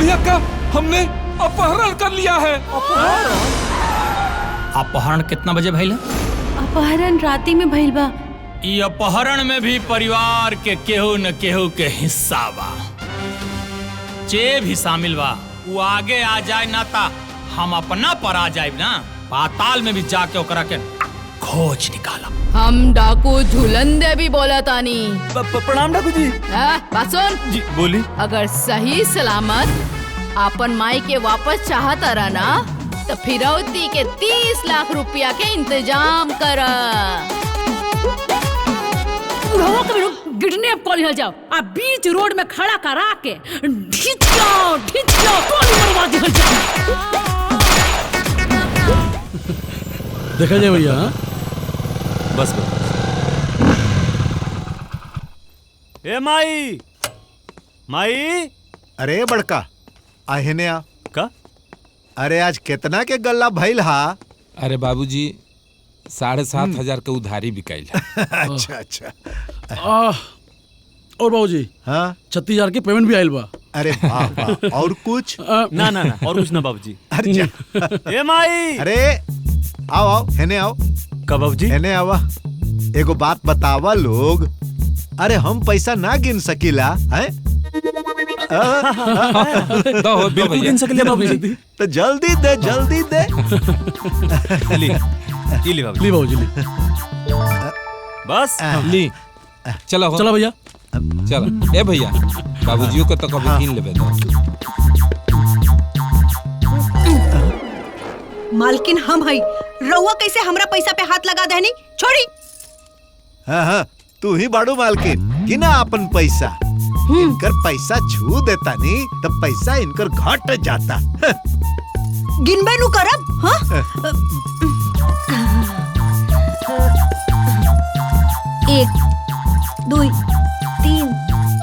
बुढ़िया का हमने अपहरण कर लिया है। अपहरण कितना बजे भइल? अपहरण राती में भइल बा। ई अपहरण में भी परिवार के केहू न केहू के हिस्सा बा, जे भी शामिल बा वो आगे आ जाए ना ता हम अपना पर आ जाए ना, पाताल में भी जाके ओकरा के खोज निकाला। हम डाकू झूलन देवी बोला तानी। प्रणाम डाकू जी। बात सुन जी बोली। अगर सही सलामत अपन माई के वापस चाहता रहा ना तो फिरौती के 30 लाख रुपया के इंतजाम कर। किडनैप कर लिया जाओ, आ बीच रोड में खड़ा करा के ढीच जाओ गोली मरवा दिया जाओ। देखा जाए भैया। बस ए माई माई। अरे बड़का आहने आ का? अरे आज कितना के गल्ला भइल हा? अरे बाबूजी 7,500 के उधारी बिकाइल। अच्छा अच्छा। और बाबूजी हाँ 36,000 के पेमेंट भी आयल बा। अरे वाह वाह। और कुछ? ना ना ना और कुछ ना बाबूजी। अरे जा। ए माई। अरे आओ आओ हेने आओ। का बाबूजी? हेने आवा। एगो बात बतावा लोग। अरे हम पैसा ना गिन सकीला है? बिल्कुल गिन सकले बाबूजी। तो जल्दी दे जल्दी दे। ली बाबूजी। ली बाबूजी ली। बस ली चलो चलो भैया। चलो। ए भैया बाबूजियों को तो कभी गिन लेबे दो। मालकिन हम हई, रउआ कैसे हमरा पैसा पे हाथ लगा देनी? छोड़ी। हाँ हाँ तू ही बाड़ू मालकिन, गिना अपन पैसा। इनकर पैसा छू देता नी तब पैसा इनकर घट जाता। गिनबे नु करब। हाँ? 1 2 3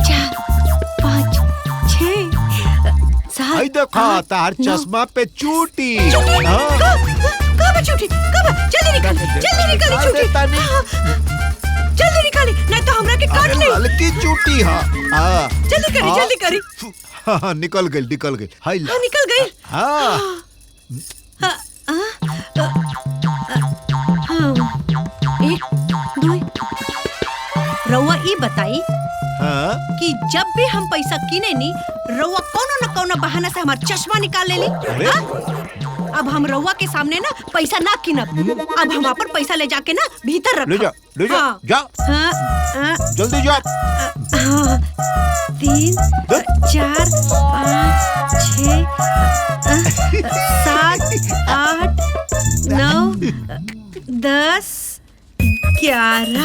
4 5 6 7। आई देखा तार चश्मा पे चूटी। कब चूटी? कब? जल्दी निकाली चूटी। जल्दी निकाली नहीं तो हमरा के काट ले। हल्की चूटी हाँ। जल्दी करी। हाँ निकल गई। हाय हाँ निकल गई। हाँ 1 2। रउआ ई बताई हाँ कि जब भी हम पैसा किने नी रउआ कोनो न कोनो बहाना से हमार चश्मा निकाल लेली। अब हम रउआ के सामने ना पैसा ना किनब। अब हम अपन पैसा ले जाके ना भीतर रख। ले जा हाँ। जा। हाँ, जल्दी जा। 3 4 5 6 7 8 9 10 11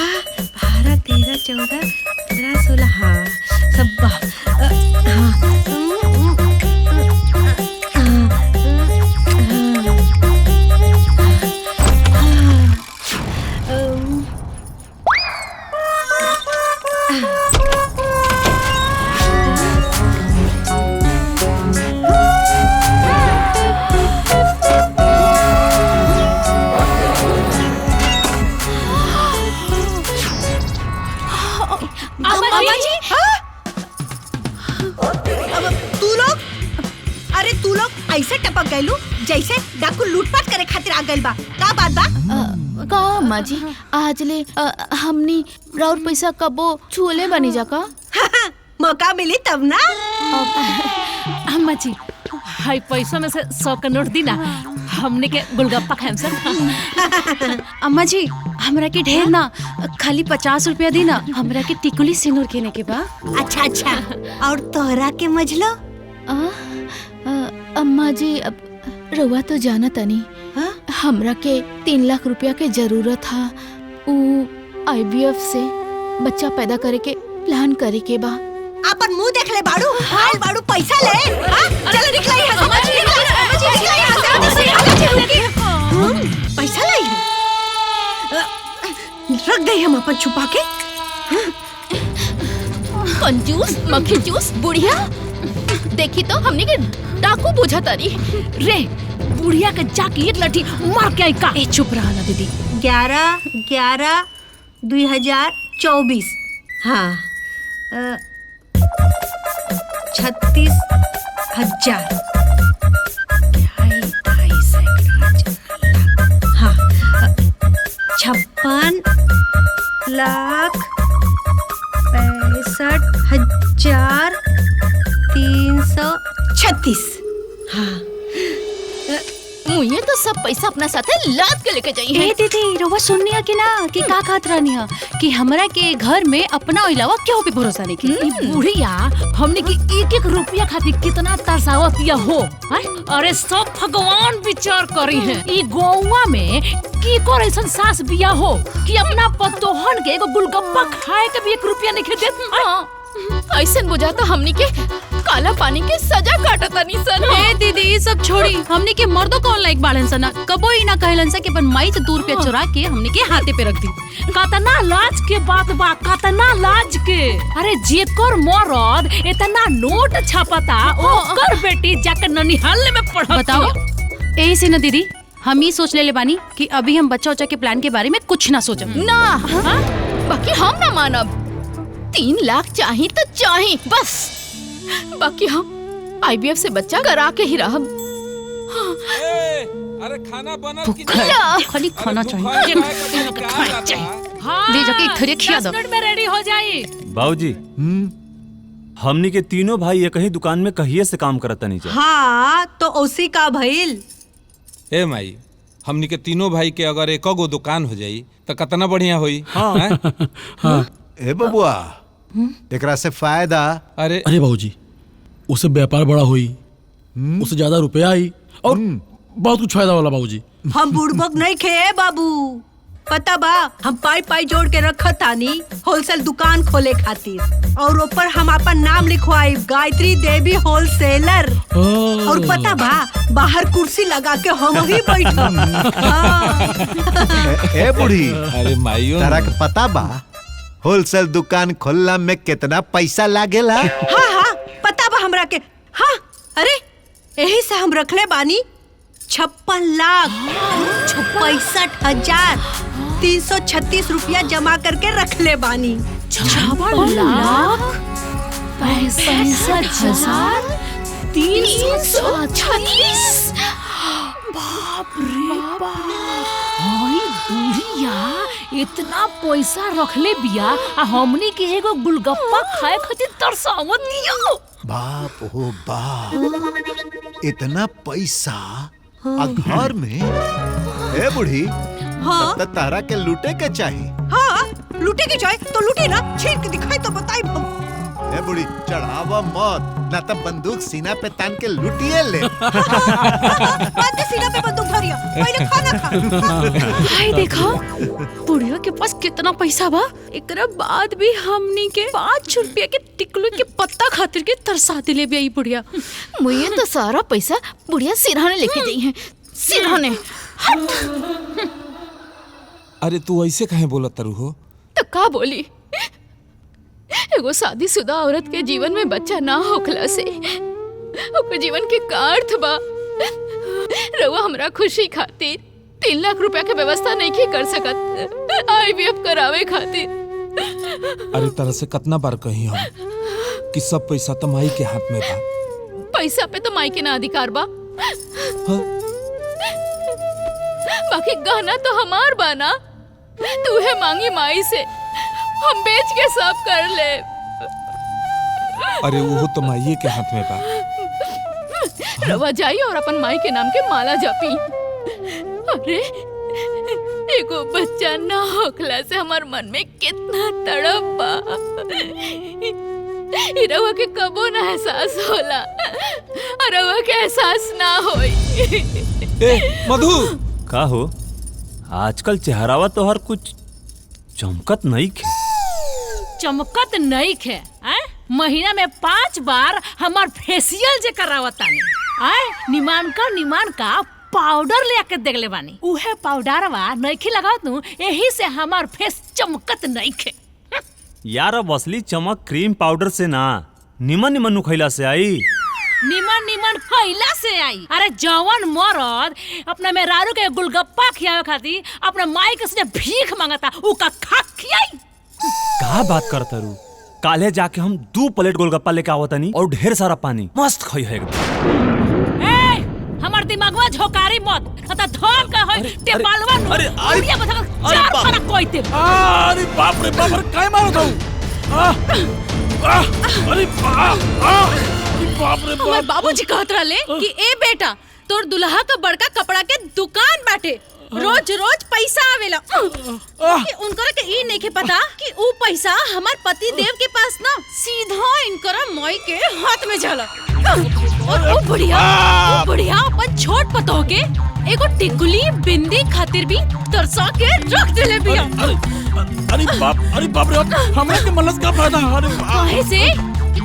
12 13 14 15 16। हाँ सब ऐसे टपक गइलू जैसे डाकू लूटपाट करे खातिर आ गइल बा। का बात बा? का अम्मा जी आज ले हमनी राउर पैसा कबो छुले बनी जा का? मौका मिली तब ना। अम्मा जी हाई पैसा में से 100 का नोट दी ना, हमने के गोलगप्पा खाएम सर। अम्मा जी हमरा के ढेर ना, खाली 50 रुपया दी ना, हमरा के टिकुली सिंदूर केने के बा। अच्छा और तोहरा के मजलो? अम्मा जी अब रउआ तो जाना तनी हमरा के 3 लाख रुपया के जरूरत था। IVF से बच्चा पैदा करे के प्लान करे के बा। अपन मुंह देख ले बाड़ू। हाल बाड़ू पैसा ले। चलो निकला यहाँ से। पैसा लाई है। रख गई हम अपन छुपा के। कंजूस मक्खी जूस बुढ़िया। देखी तो हमने के डाकू बुझा तारी रे। बुढ़िया के जाके एक लठी मार के आई का। ए चुप रहा ना दीदी। 11/11/2024। हाँ 36,000 हाँ 56,65,336 हाँ मुझे तो सब पैसा अपना साथे लाद के लेके जाइए। ए दीदी रउआ सुननी है कि ना कि का कहत रहनी है कि हमरा के घर में अपना अलावा क्यों पे भरोसा नहीं की। ई बुढ़िया हमने की एक एक रुपया खातिर कितना तरसावतिया हो हैं? अरे सब भगवान विचार करी है। ई गौवा में की कर ऐसा सास बिया हो कि अपना पतोहन के एगो गुलगप्पा खाए के भी 1 रुपया नहीं देत। ऐसा बुझाता हमनी के काला पानी के सजा काटता नहीं सन। ए दीदी ये सब छोड़ी, हमने के मर्दों कौन लाइक बाड़न सना कबो ही ना कहलन सा कि अपन माई से दूर पे चुरा के हमने के हाथे पे रख दी। कतना लाज के बात बा, कतना लाज के। अरे जेकर मरद इतना नोट छापता ओकर बेटी जाके ननिहाल में पढ़त। बताओ यही से ना दीदी हम ही सोच ले बानी कि अभी हम बच्चा उच्चा के प्लान के बारे में कुछ ना सोचब ना बाकी हम ना मानब। 3 लाख चाहिए तो चाहिए बस, बाकी हम IVF से बच्चा करा के ही रहब। अरे खाना बनल कि खाली खाना चाहिए ले जाके एक थरिया खिया दो। 10 मिनट में रेडी हो जाई। बाबूजी हमनी के तीनों भाई एक ही दुकान में कहिए से काम करता नहीं जा। हाँ तो उसी का भइल। ए माई हमनी के तीनों भाई के अगर एक गो दुकान हो जाई तो कितना बढ़िया होई। हाँ। हाँ ए बबुआ एकरा से फायदा अरे अरे बाबूजी उससे व्यापार बड़ा हुई, उससे ज्यादा रुपया आई और बहुत कुछ फायदा वाला बाबूजी। हम बुड़बक नहीं खे बाबू, पता बा हम पाई जोड़ के रखा तानी होलसेल दुकान खोले खातिर और ऊपर हम अपन नाम लिखवाई गायत्री देवी होलसेलर। और पता बा बाहर कुर्सी लगा के हम ही बैठब। ए बूढ़ी अरे माइयो तारा के पता बा होलसेल दुकान खोलना में कितना पैसा लागेला? हाँ पता बा हमरा के। हाँ अरे यही से हम रखले बानी 56,65,336 रुपया जमा करके रखले बानी। 56,65,336 बाप रे बाप। हाय बुढ़िया इतना पैसा रखले बिया आ हमनी के एगो गुलगप्पा खाए खातिर तरसावत दिया। बाप हो बाप इतना पैसा आ घर में। ए बूढ़ी हाँ तब तारा के लूटे के चाहिए। हाँ लूटे के जाए तो लूटे ना, छीन के दिखाई तो बताई हम। ए बूढ़ी चढ़ावा मत ना तब बंदूक सीना पे तान के लूटिए ले। बात सीना पे बंदूक धरिया, पहले खाना खा। भाई देखो बुढ़िया के पास कितना पैसा बा, एकरा बाद भी हमनी के 5 रुपया के टिकलू के पत्ता खातिर के तरसा दिले भी आई बुढ़िया। मुझे तो सारा पैसा बुढ़िया सिरहाने लेके गई है। सिरहाने अरे तू ऐसे काहे बोलत तारू हो? तो का बोली, एगो शादीशुदा औरत के जीवन में बच्चा ना होखला से ओकर जीवन के का अर्थ बा। रउआ हमरा खुशी खातिर 3 लाख रुपया के व्यवस्था नहीं की कर सकत IVF करावे खातिर। अरे तरह से कितना बार कही हम कि सब पैसा तो माई के हाथ में बा। पैसा पे तो माई के ना अधिकार बा। हाँ? बाकी गहना तो हमार बा ना, तू है मांगी माई से, हम बेच के सब कर ले। अरे वो तो माई के हाथ में बा। रवा जाई और अपन माई के नाम के माला जापी। अरे एगो बच्चा ना होखला से हमार मन में कितना तड़प बा। रवा के कबो ना एहसास होला, रवा के एहसास ना होई। ए मधु का हो आजकल चेहरावा तो हर कुछ चमकत नहीं खे। चमकत नहीं खे महीना में 5 बार हमार फेशियल जे करावतानी। निमान का पाउडर लेके देखले बानी, उहे पाउडरवा नइखे लगावत नु, यही से हमार फेस चमकत नहीं खे। यार अब असली चमक क्रीम पाउडर से ना निमन खैला से आई। निमन खैला से आई। अरे जवान मरद अपना मेहरारू के गुलगप्पा खियावे खातिर अपना माई के से भीख मांगता, उ का खा खियाई। का बात करता रू? काले जाके हम 2 प्लेट गोलगप्पा लेके आवतनी और ढेर सारा पानी मस्त खाई है एकदम। ए हमर दिमागवा झोकारी मत कता धोल का होय टेपालवा अरे बढ़िया बता चार पाना कोइते अरे बाप रे बाप रे काय मारो तू अरे बाप रे हमार बाबूजी कहत रहले कि ए बेटा तोर दुल्हा का बड़का कपड़ा के दुकान बाटे रोज रोज पैसा आवेला कि उनकर के ई नहीं के पता कि ऊ पैसा हमार पति देव के पास ना सीधा इनकर मई के हाथ में जाला और वो बढ़िया अपन छोट पतोह के एगो टिकुली बिंदी खातिर भी तरसा के रख देले बिया। अरे बाप रे हमरा के मलस का फायदा। अरे काहे से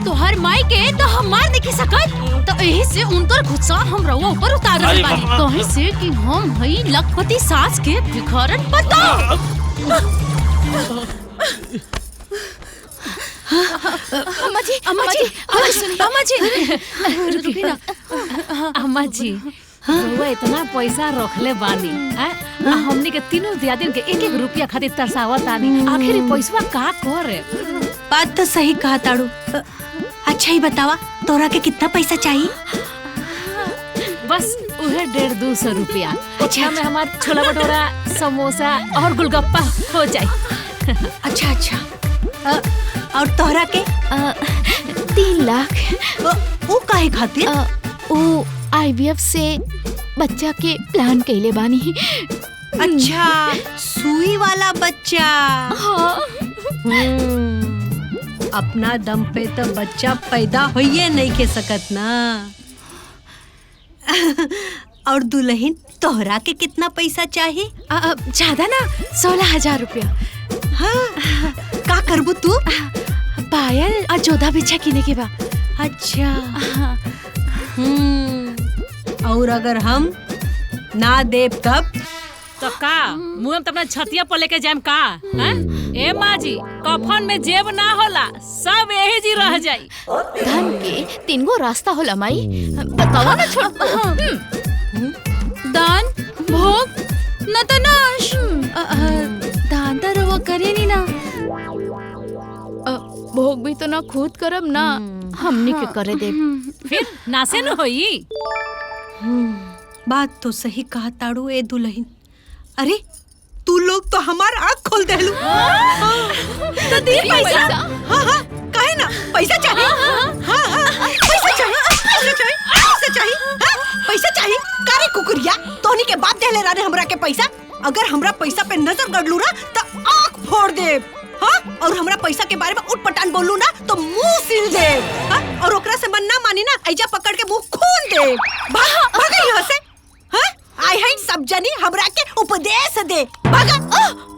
तोहर माई के तो हम मार नहीं सकत तो यही से उनकर गुस्सा हम रउआ ऊपर उतारल बानी कहीं से कि हम हई लखपति सास के भिखारन पता। अम्मा जी रउआ इतना पैसा रखले बानी हमनी के तीनों दियादिन के 1-1 रुपया खातिर तरसावत आनी आखिर पैसा का करे। बात तो सही कहा ताड़ू। अच्छा ही बतावा तोरा के कितना पैसा चाहिए? बस उहे 150-200 रुपया। अच्छा में हमार छोला भटूरा समोसा और गोलगप्पा हो जाए। अच्छा और तोहरा के 3 लाख। वो काहे खातिर? वो IVF से बच्चा के प्लान कैले बानी। अच्छा सुई वाला बच्चा। हाँ। अपना दम पे तो बच्चा पैदा होइए नहीं के सकत ना। और दुल्हन तोहरा के कितना पैसा चाहिए? ज्यादा ना 16,000 रुपया। हाँ का करबू तू? पायल और जोधा बिछा किने के बा। अच्छा और अगर हम ना देब तब तो का मुंह में अपना छतिया पर लेके जाम का? ए माँ जी कफन में जेब ना होला सब यही जी रह जाई। धन के 3 गो रास्ता होला माई बतावा ना छोड़। दान भोग न तो नाश। दान तो रवा करे नी ना। भोग भी तो ना खुद करब ना हमनी के करे दे फिर नासे न होई। बात तो सही कहा ताड़ू ए दुल्हन। अरे तू लोग तो हमार आँख खोल देलू। तो दी पैसा। हाँ काहे ना पैसा चाहिए। हाँ पैसा चाहिए पैसा चाहिए कारे कुकुरिया तोहनी के बाप देले राने हमरा के पैसा। अगर हमरा पैसा पे नजर गड़लू ना तो आँख फोड़ दे। हाँ और हमरा पैसा के बारे में उठपटांग बोलू ना तो मुंह सिल दे। हाँ और ओकरा से मन ना मानी ना ऐजा पकड़ के मुंह खून दे। भाग यहाँ से। हाँ आई हैं सब जनी हमरा के उपदेश दे। भागा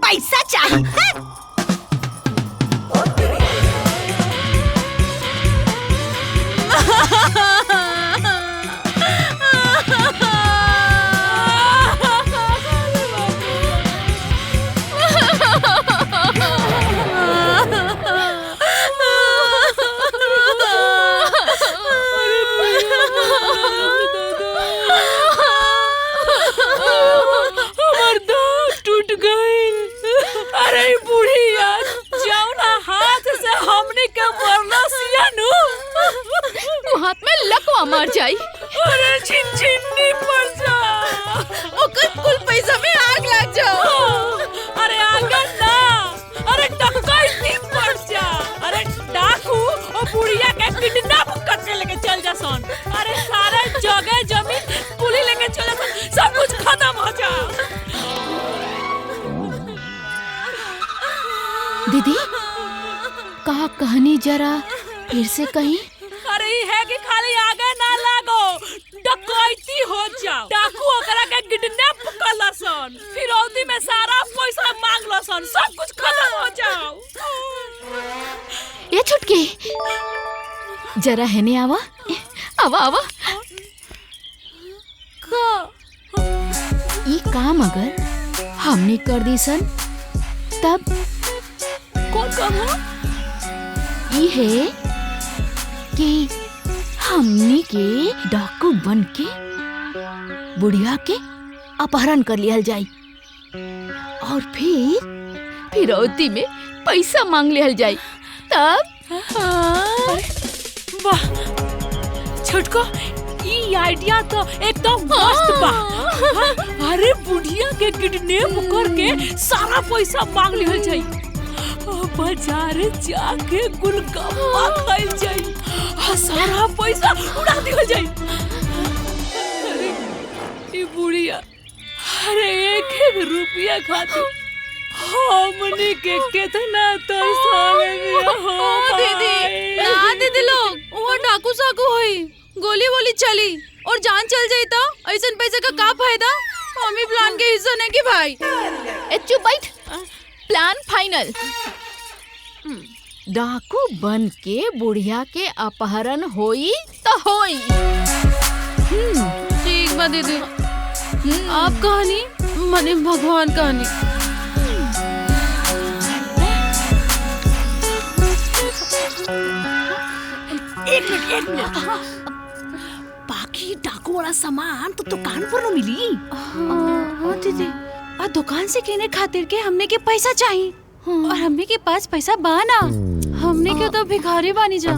पैसा चाहिए। हाथ में लकवा मार जाई। अरे छिन्नी पड़ जा। ओकर कुल पैसा में आग लग जाओ। अरे आगन ना अरे डकैती पड़ जा। अरे डाकू और बुढ़िया के किडनैप करके लेके चल जा सन। अरे सारे जगह जमीन पुलिस लेके चले सन सब कुछ खत्म हो जा। दीदी कहा कहानी जरा फिर से कहीं। अरे है कि खाली आगे ना लागो डकैती हो जाओ। डाकू ओकरा के किडनैप कर लसन फिर औदी में सारा पैसा मांग लसन सब कुछ खत्म हो जाओ। ये छुटकी जरा है ने आवा आवा ये काम अगर हमने कर दी सन तब कौन काम हो? ये है कि हमनी के डाकू बन के बुढ़िया के अपहरण कर लिया जाए और फिर फिरौती में पैसा मांग लिया जाए तब वाह छोटको, ई आइडिया तो एकदम मस्त बा। अरे बुढ़िया के किडनैप करके सारा पैसा मांग लिहल जाई, बाजार जाके गुलगप्पा खाइल जाई, सारा पैसा उड़ा दिहल जाई। अरे ई बुढ़िया, अरे एक रुपया खातिर हमनी के कितना तो साले में हो दीदी ना दीदी लोग वहाँ डाकू साकू होई, गोली वोली चली और जान चल जाई तो ऐसन पैसे का फायदा। मम्मी प्लान के हिस्सा नहीं की भाई। ए चुप बैठ। Plan final. डाकू बन के बुढ़िया के अपहरण होई तो होई। ठीक बा दीदी, आप कहानी मने भगवान कहानी। एक मिनट बाकी डाकू वाला सामान तो दुकान पर न मिली। हाँ दीदी, और दुकान से कहने खातिर के हमने के पैसा चाहिए और हमने के पास पैसा बाना। हमने के तो भिखारी बानी जा।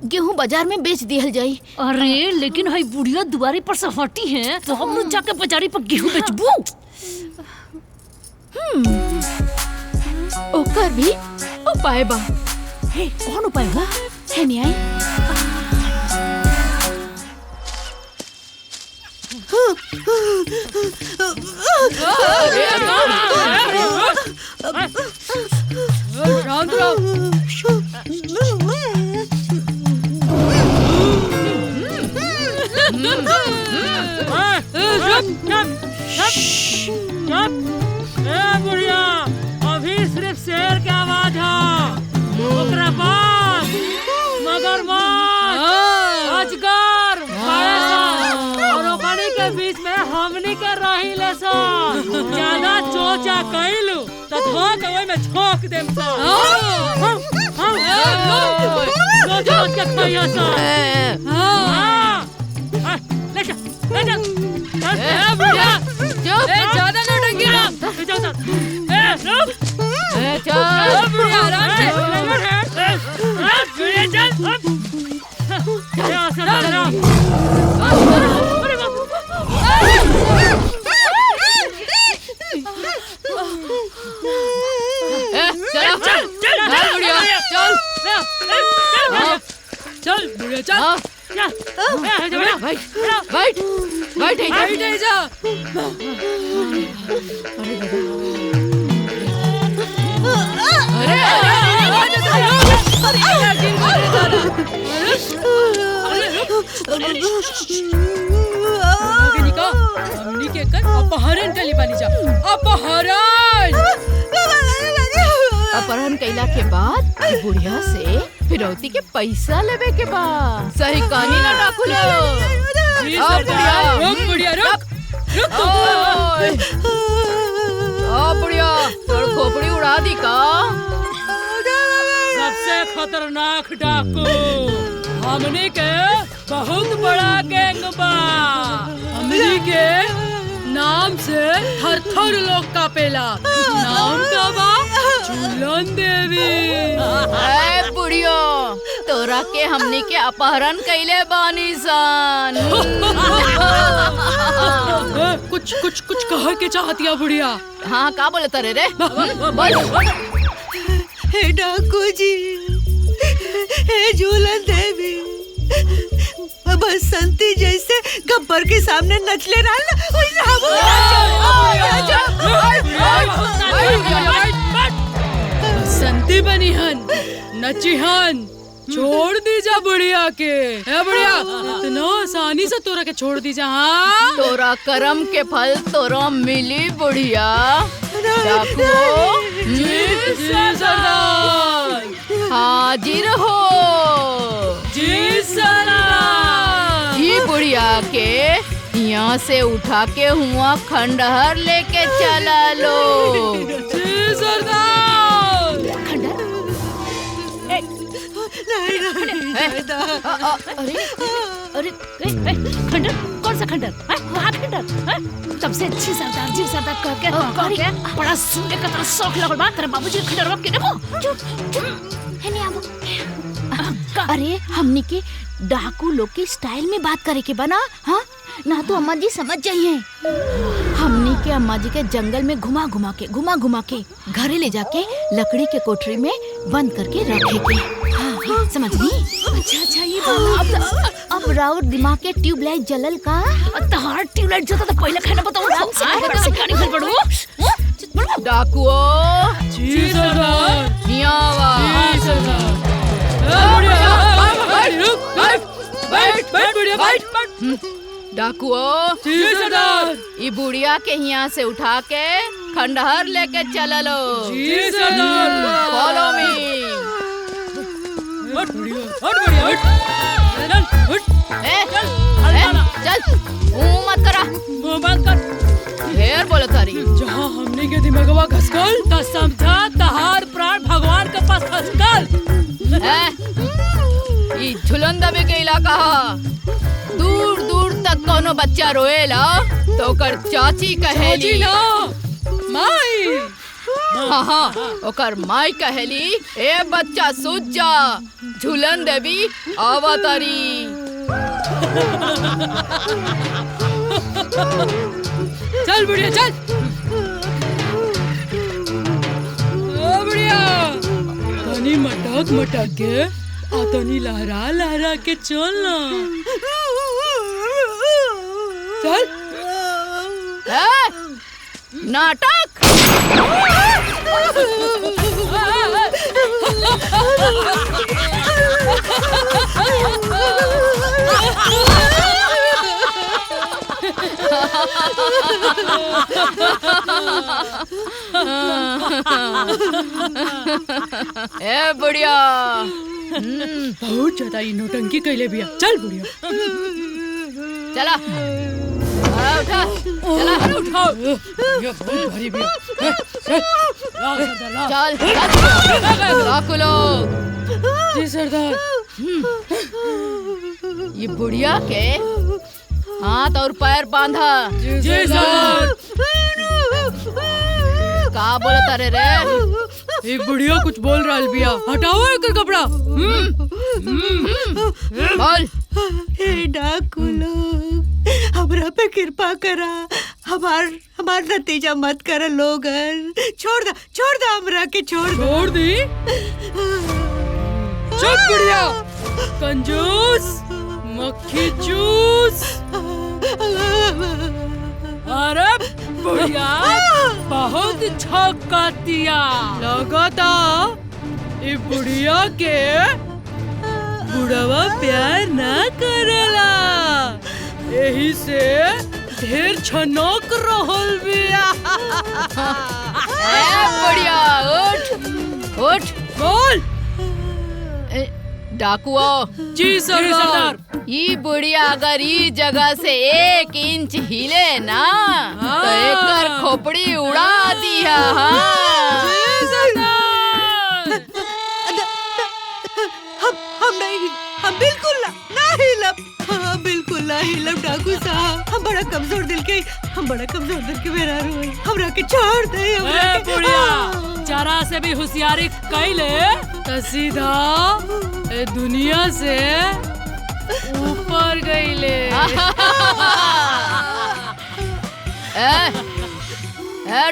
गेहूं बाजार में बेच दिहल जाई। अरे लेकिन हई बुढ़िया दुआरे पर से हटी है तो हम लोग जाके बाजारी पर गेहूं बेचबू। ओकर भी उपाय बा। हे कौन उपाय बा? है नहीं आई। बुढ़िया, अभी सिर्फ शेर की आवाज है, ओकरा बाद मगरमच्छ, अजगर, और ओकनी के बीच में हमनी के रही ले सा। ज्यादा चोचा कइलू त धोक ओइ में झोंक देम सा। रोज रोज के खइया सा। ले जा ले जा। ए बुढ़िया, ए ज्यादा नौटंकी ना। ए जा रुक। ए चल बुढ़िया आराम से। बुढ़िया चल। ये आसन आराम। अरे बाप। चल बुढ़िया चल। चल बुढ़िया चल। बैठ बैठ जा। हमनी के कर अपहरण कली बानी जा। अपहरण कैला के बाद बुढ़िया से फिरौती के पैसा लेवे के बाद सही कहानी ना डाकू लो। रुक बुढ़िया रुक। बुढ़िया तोड़ खोपड़ी उड़ा दी का। सबसे खतरनाक डाकू हमनी के बहुत बड़ा गैंग बा। हमनी के नाम से थर-थर लोग कापेला। नाम का बा झूलन देवी। ए बुढ़ियो, तोरा के हमनी के अपहरण कैले बानी सन। कुछ कह के चाहतिया बुढ़िया। हाँ का बोले तारे रे? बोल। हे डाकू जी, हे झूलन देवी, बसंती जैसे गब्बर के सामने नचले रहा बसंती बनी हन, नची हन, छोड़ दी जा बुढ़िया के। है बुढ़िया, इतना आसानी से तोरा के छोड़ दी जा। हाँ तोरा कर्म के फल तोरा मिली बुढ़िया। डाकू हाजिर हो। जी सरदार। ये बुढ़िया के यहाँ से उठा के हुआ खंडहर लेके चला लो। जी सरदार। खंडहर? अरे खंडर? कौन सा खंडर? वहाँ खंडर? सबसे अच्छी सरदार जी सरदार कह के बड़ा सुनने का तेरा शौक लगल बा। तेरे बाबूजी खंडर बाप के देखो। चुप चुप, है नहीं आबो। अरे हमनी के डाकू लोग के स्टाइल में बात करे के बना, हाँ ना तो अम्मा जी समझ जाइए। हमनी के अम्मा जी के जंगल में घुमा घुमा के घरे ले जाके लकड़ी के कोठरी में बंद करके रखे के। हाँ, समझ ली? अच्छा ये अब राउर दिमाग के ट्यूबलाइट जलल का? तहार ट्यूबलाइट जलता तो पहले खाना बताओ। डाकुओ जी सरदार। नियावा जी सरदार। बैठ। डाकुओ जी सरदार। ई बुढ़िया के यहाँ से उठा के खंडहर लेके चलो। जी सरदार। Follow me. चल मत करा, ढेर बोले तारी। जहाँ हमने के दिमागवा घसकल त समझा तहार प्राण भगवान के पास खसकल। ई झुलन दबे के इलाका हा। दूर दूर तक कोनो बच्चा रोएला तो ओकर चाची कहेली माई। हाँ ओकर माई कहेली ए बच्चा सूझ जा, झुलन देवी आवतारी। चल बुढ़िया चल। ओ बुढ़िया तनी मटक के आ तनी लहरा के चल ना। चल नाटक। ए बुढ़िया बहुत ज्यादा नौटंकी कैले बिया। चल बुढ़िया चला उठा, चला उठाओ। ये बहुत भारी बिया। चल डाकू लोग। जी सरदार। ये बुढ़िया के हाथ और पैर बांधा। जी सरदार। का बोलता रे? एक बुढ़िया कुछ बोल रहा बिया, हटाओ एकर कपड़ा। बोल। हे डाकू लोग, हमरा पे कृपा करा, हमार नतीजा मत कर लोगन। छोड़ दा हमरा के, छोड़ दी। चुप बुढ़िया, कंजूस मक्खी चूस। अरे बुढ़िया बहुत छकातिया लगता। ये बुढ़िया के बुढ़वा प्यार ना करला, यही से ढेर छनक रहल बिया। बुढ़िया उठ बोल। डाकुओ। जी सरदार। ये बुढ़िया अगर ई जगह से 1 इंच हिले ना तो एकर खोपड़ी उड़ा दिया। हम बिल्कुल ना हिलब। हाँ बिल्कुल ना हिलब डाकू साहब। हम बड़ा कमजोर दिल के मेहरारू हैं। हमरा के छोड़ दे। बुढ़िया जरा से भी होशियारी कैले तो सीधा दुनिया से ऊपर गईले।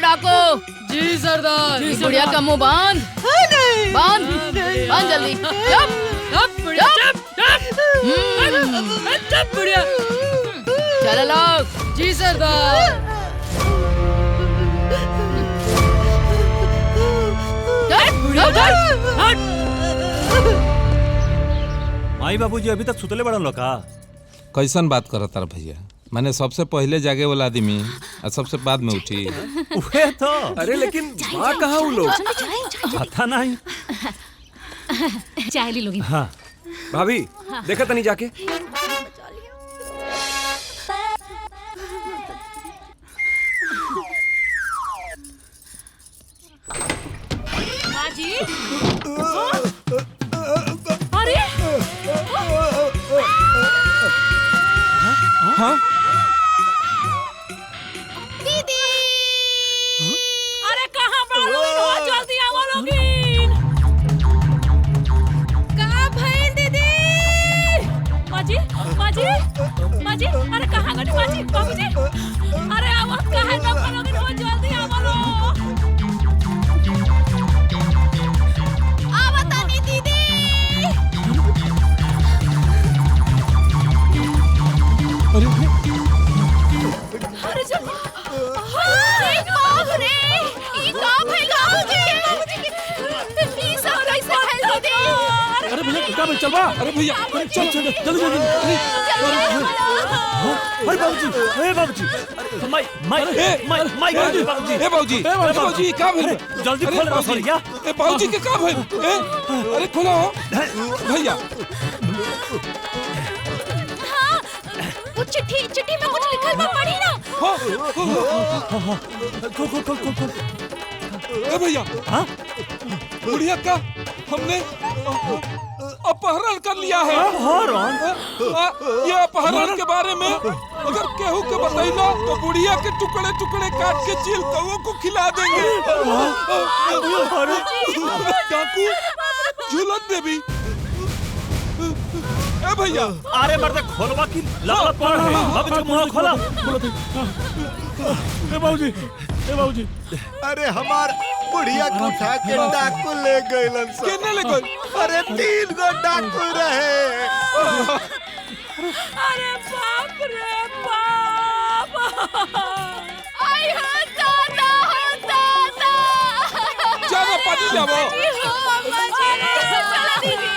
डाकू। जी सरदार। बुढ़िया का मुंह बांध जल्दी। चुप बुढ़िया। चलो लोग। जी सरदार। माई बाबूजी अभी तक सुतले बड़न लोग का? कैसन बात करत तार भैया? मैंने सबसे पहले जागे वाला आदमी और सबसे बाद में उठी। उहे तो। अरे लेकिन माँ कहाँ वो लोग? पता नहीं। चाय ली लोगी। हाँ भाभी देखा तनी जाके। माँ जी। अरे हाँ? दीदी। अरे कहाँ जल्दी आओ लोगी। का भइल दीदी? नीमा जी, अरे कहाँ गए नीमा जी? बाबूजी, अरे आओ, काहे न करोगे? हो जल्दी आओ। आवतानी दीदी। अरे जब अरे बाप रे, ई का भइल बाबूजी? ई सब कैसे भइल दीदी? अरे भैया क्या चल बा? अरे भैया चल चल जल्दी जल्दी। अरे बाबूजी, ए बाबूजी, माई माई माई माई बाबूजी, ए बाबूजी, बाबूजी का भइल? जल्दी खोल रसोईया। ए बाबूजी के का भइल? अरे खोलो भैया। वो चिट्ठी में कुछ लिखल बा, पढ़ी ना। खोल। ए भैया, हाँ बुढ़िया का हमने अपहरण कर लिया है। अपहरण? ये अपहरण के बारे में अगर केहू के बताइला तो बुढ़िया के टुकड़े टुकड़े काट के चील कौओं को खिला देंगे। डाकू झूलन देवी। ए भैया, अरे मर्द खोलवा की लपड़ पड़ है। बाबूजी मुंह खोला। ए बाबूजी। अरे हमार बुढ़िया को उठा के डाकू ले गइलन सब। केने ले गइल? अरे 3 गो डाकू रहे। अरे बाप रे बाप। आई हो दादा, हो दादा। जाओ पानी जाओ। चला दीदी।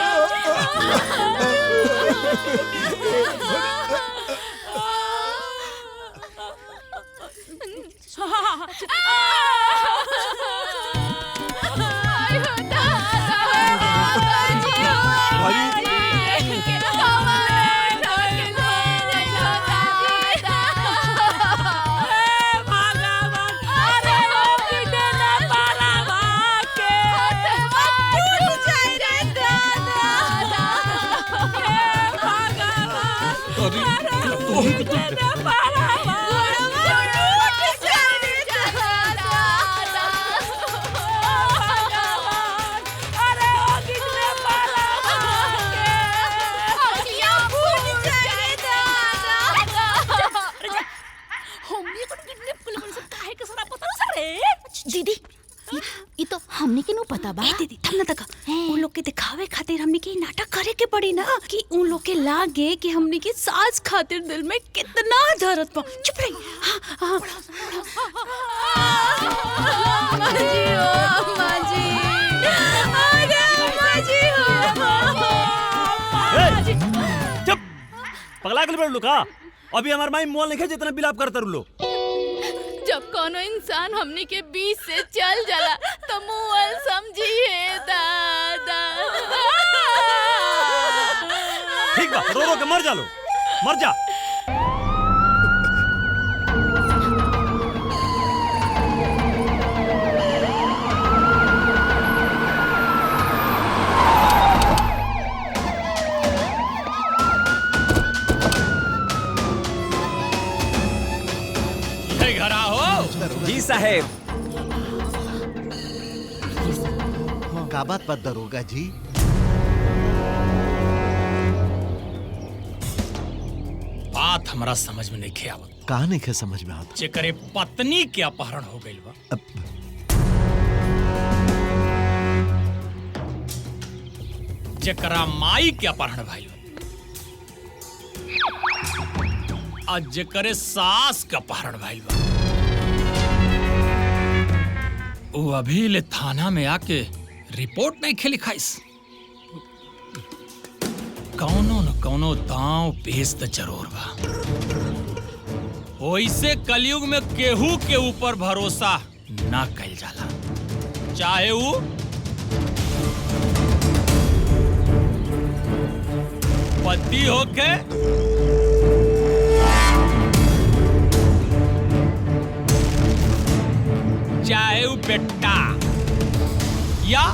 दीदी ये तो हमने के नु पता बा। दीदी थम ना तक उन लोग के दिखावे खातिर हमने के नाटक करे के पड़ी ना कि उन लोग के लागे कि हमने के सास खातिर दिल में कितना दर्द बा। चुप रही। हां माजी ओ माजी, अरे माजी ए, चुप। पगला गल बड़ लुका। अभी हमार माई मोल नहीं जितना बिलाप करता रुलो। जब कोनो इंसान हमनी के बीच से चल जाला तो मुअल समझिए दादा। ठीक बा, रो के मर जा लो, मर जा। घरा हो जी साहेब। का बात बा दरोगा जी? बात हमरा समझ में नहीं आवत। कहा नहीं समझ में आता? जेकरे पत्नी के अपहरण हो गइल बा। जेकरा माई के अपहरण भइल बा। आ जेकरे सास के अपहरण भइल बा। वो अभी ले थाना में आके रिपोर्ट नहीं खेली खाइस। कौनो न कौनो दांव पेश त जरूर बा। ओइसे कलयुग में केहू के ऊपर भरोसा ना कइल जाला, चाहे वो पति होके चाहे वो बेटा या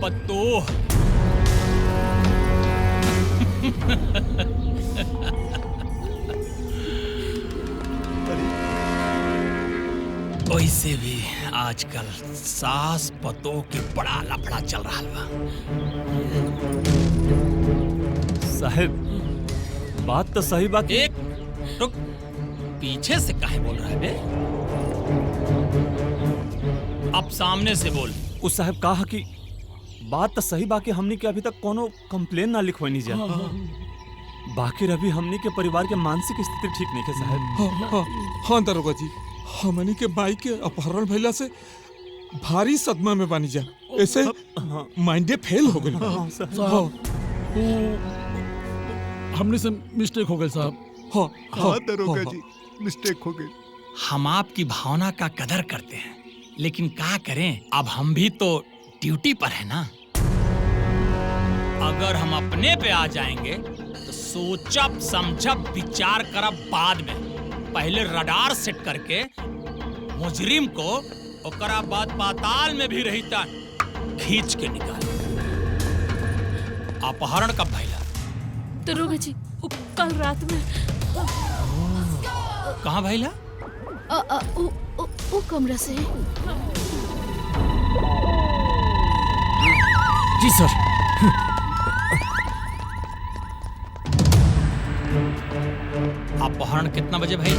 पतोह। वैसे भी आजकल सास पतोह के बड़ा लफड़ा चल रहा बा। साहब बात तो सही बात। एक रुक, पीछे से काहे बोल रहा है बे? अब सामने से बोल। उस साहब कहा कि बात तो सही बाकी हमनी के अभी तक कोनो कंप्लेन ना लिखवानी जा। बाकी रवि हमनी के परिवार के मानसिक स्थिति ठीक नहीं है साहब। हाँ दरोगा जी, हमनी के माई के अपहरण भइला से भारी सदमा में बानी जा। ऐसे माइंडे फेल हो गई। हमने से मिस्टेक हो गई साहब। हाँ दरोगा जी, मिस्टेक हो गई। हम आपकी भावना का कदर करते हैं, लेकिन क्या करें, अब हम भी तो ड्यूटी पर है ना। अगर हम अपने पे आ जाएंगे तो सोचब समझब विचार करब बाद में। पहले रडार सेट करके मुजरिम को ओकरा बाद पाताल में भी रहता खींच के निकाल। अपहरण कब भइला? दरोगा जी, कल रात में। कहाँ भइला? वो कमरा से। जी सर। अपहरण कितना बजे भइल?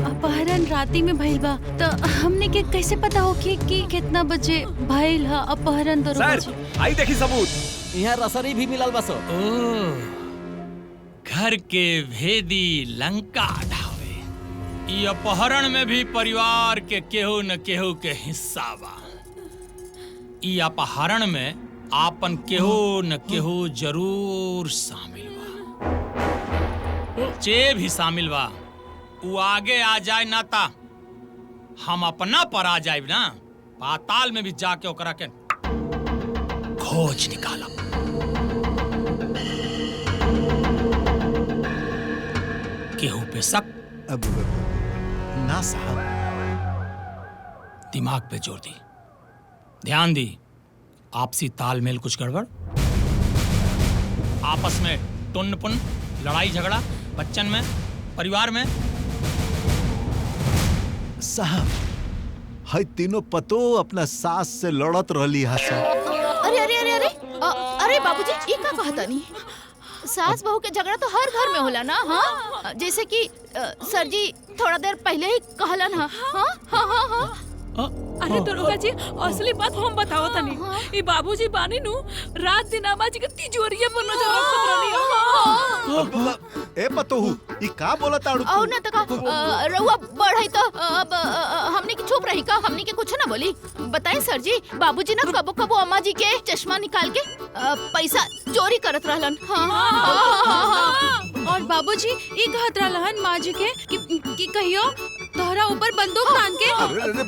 अपहरण राती में भइल बा, तो हमने के कैसे पता हो कि कितना बजे भइल है अपहरण? दरोगा जी, आई देखी सबूत। यहाँ रसरी भी मिलल बसो। घर के भेदी लंका ढावे। ई अपहरण में भी परिवार के केहू न केहू के हिस्सा बा। ई अपहरण में आपन केहू न केहू जरूर शामिल बा। चे भी शामिल बा। वो आगे आ जाए ना ता हम अपना पर आ जाए ना, पाताल में भी जाके ओकरा के खोज निकालब। केहू पे शक? अब ना साहब। दिमाग पे जोर दी, ध्यान दी। आपसी तालमेल कुछ गड़बड़? आपस में टुन्न पुन, लड़ाई झगड़ा, बच्चन में, परिवार में? साहब, हाय तीनों पतो अपना सास से लड़त रहली हा साहब। अरे अरे अरे अरे अरे बाबूजी, ये का कहता नहीं? सास बहू के झगड़ा तो हर घर में होला ना। हाँ, जैसे कि सर जी थोड़ा देर पहले ही कहलन। हाँ हाँ हाँ हाँ हाँ। अरे दरोगा जी, असली बात हम बताओ तनी। ई बाबूजी बानी नु रात दिन आमाजी के तिजोरिया पर नजर रखत रहनी। ए पतोहू, ई का बोलत आड़ू औ ना तका रउआ बढ़ई तो अब हमने की चुप रही का? हमने के कुछ ना बोली। बताएं सर जी, बाबूजी ना कबो कबो अम्मा जी के चश्मा निकाल के पैसा चोरी करत रहलन। हाँ। और बाबूजी ई कहत रहलन माँ जी के कि कहियो तोहरा ऊपर बंदूक तान के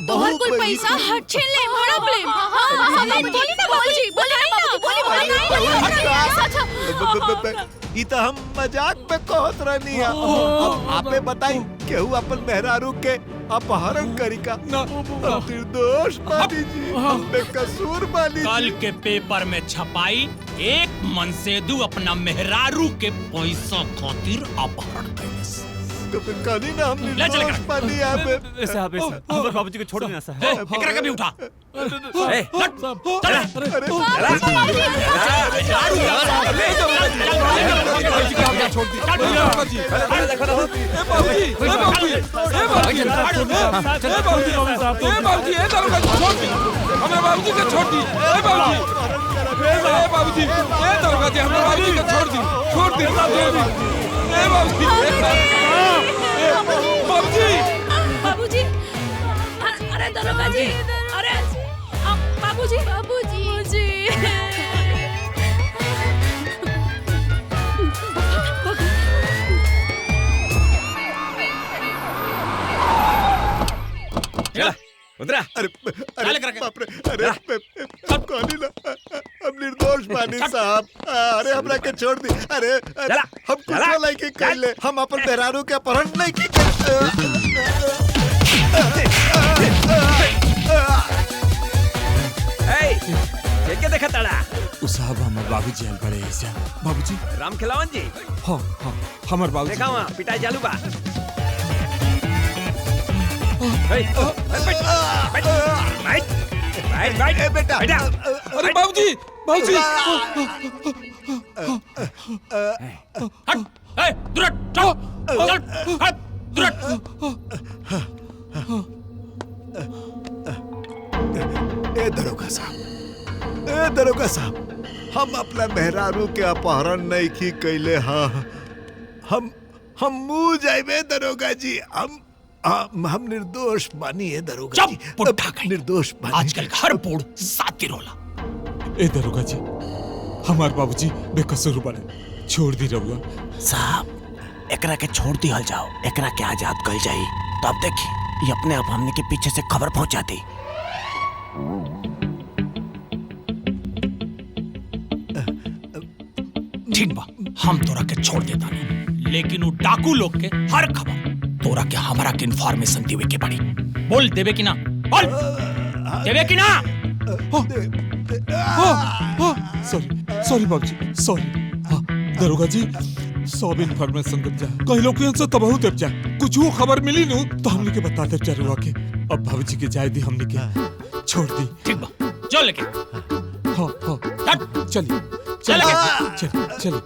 तोहर कुल पैसा हट छीन ले, हड़प ले। बोली ना बाबूजी, बोली ई तो हम मजाक में कहत रहनी है। अब आपे बताई, केहू अपन मेहरारू के अपहरण करी का? निर्दोष बानी जी, हम बेकसूर बानी। कल के पेपर में छपाई, एक मनसेदू अपना मेहरारू के पैसा खातिर अपहरण कैलस। कनी ना हम निर्दोष बानी। ऐसे आप हमारे बाबूजी को छोड़ देना साहब। एकरा कभी उठा। बाबूजी, अरे दरोगा जी, अरे बाबूजी, बाबूजी। उधर। अरे बाप रे, अरे कहनी ना हम निर्दोष बानी साहब। अरे हमरा के छोड़ दी। अरे हम कुछ नहीं की कर ले, हम अपन मेहरारू के अपहरण नहीं की। क्या देखा तड़ा? साहब हमार बाबूजी आयल बड़े ऐसे। बाबूजी राम खिलावन जी। हाँ हाँ, हमार बाबूजी देखा वहाँ पिटाई चालू बा। बेटा, अरे बाबूजी, बाबूजी हट, ए, दुरट, चल, चल, हट, दुरट। ए दरोगा साहब, हम अपना मेहरारू के अपहरण नहीं की कैले हाँ। हम मुँह जाइबे दरोगा जी। हम निर्दोष बानी है दरोगा जी। पुट्ठा कहीं। निर्दोष बानी। आजकल हर पोड़ साथी रोला। ए दरोगा जी, हमार बाबूजी बेकसूर बने, छोड़ दी रहुआ। साहब एकरा के छोड़ दी हल जाओ, एकरा के आजाद कल जाई तो अब देखी ये अपने आप हमने के पीछे से खबर पहुंचा दी। ठीक बा, हम तोरा के छोड़ देता नहीं, लेकिन वो डाकू लोग के हर खबर तोरा के हमारा के इन्फॉर्मेशन देवे के पड़ी। बोल देवे कि ना? बोल देवे कि ना? सॉरी बाबूजी, सॉरी। दरोगा जी, सब इन्फॉर्मेशन दे जा। कहीं लोग से तबाहू देव जा। कुछ वो खबर मिली नु तो हमने के बता दे जरूर के। अब बाबूजी के जाए दी, हमने के छोड़ दी। ठीक बा, चल लेके। हाँ, चलिए, चलिए।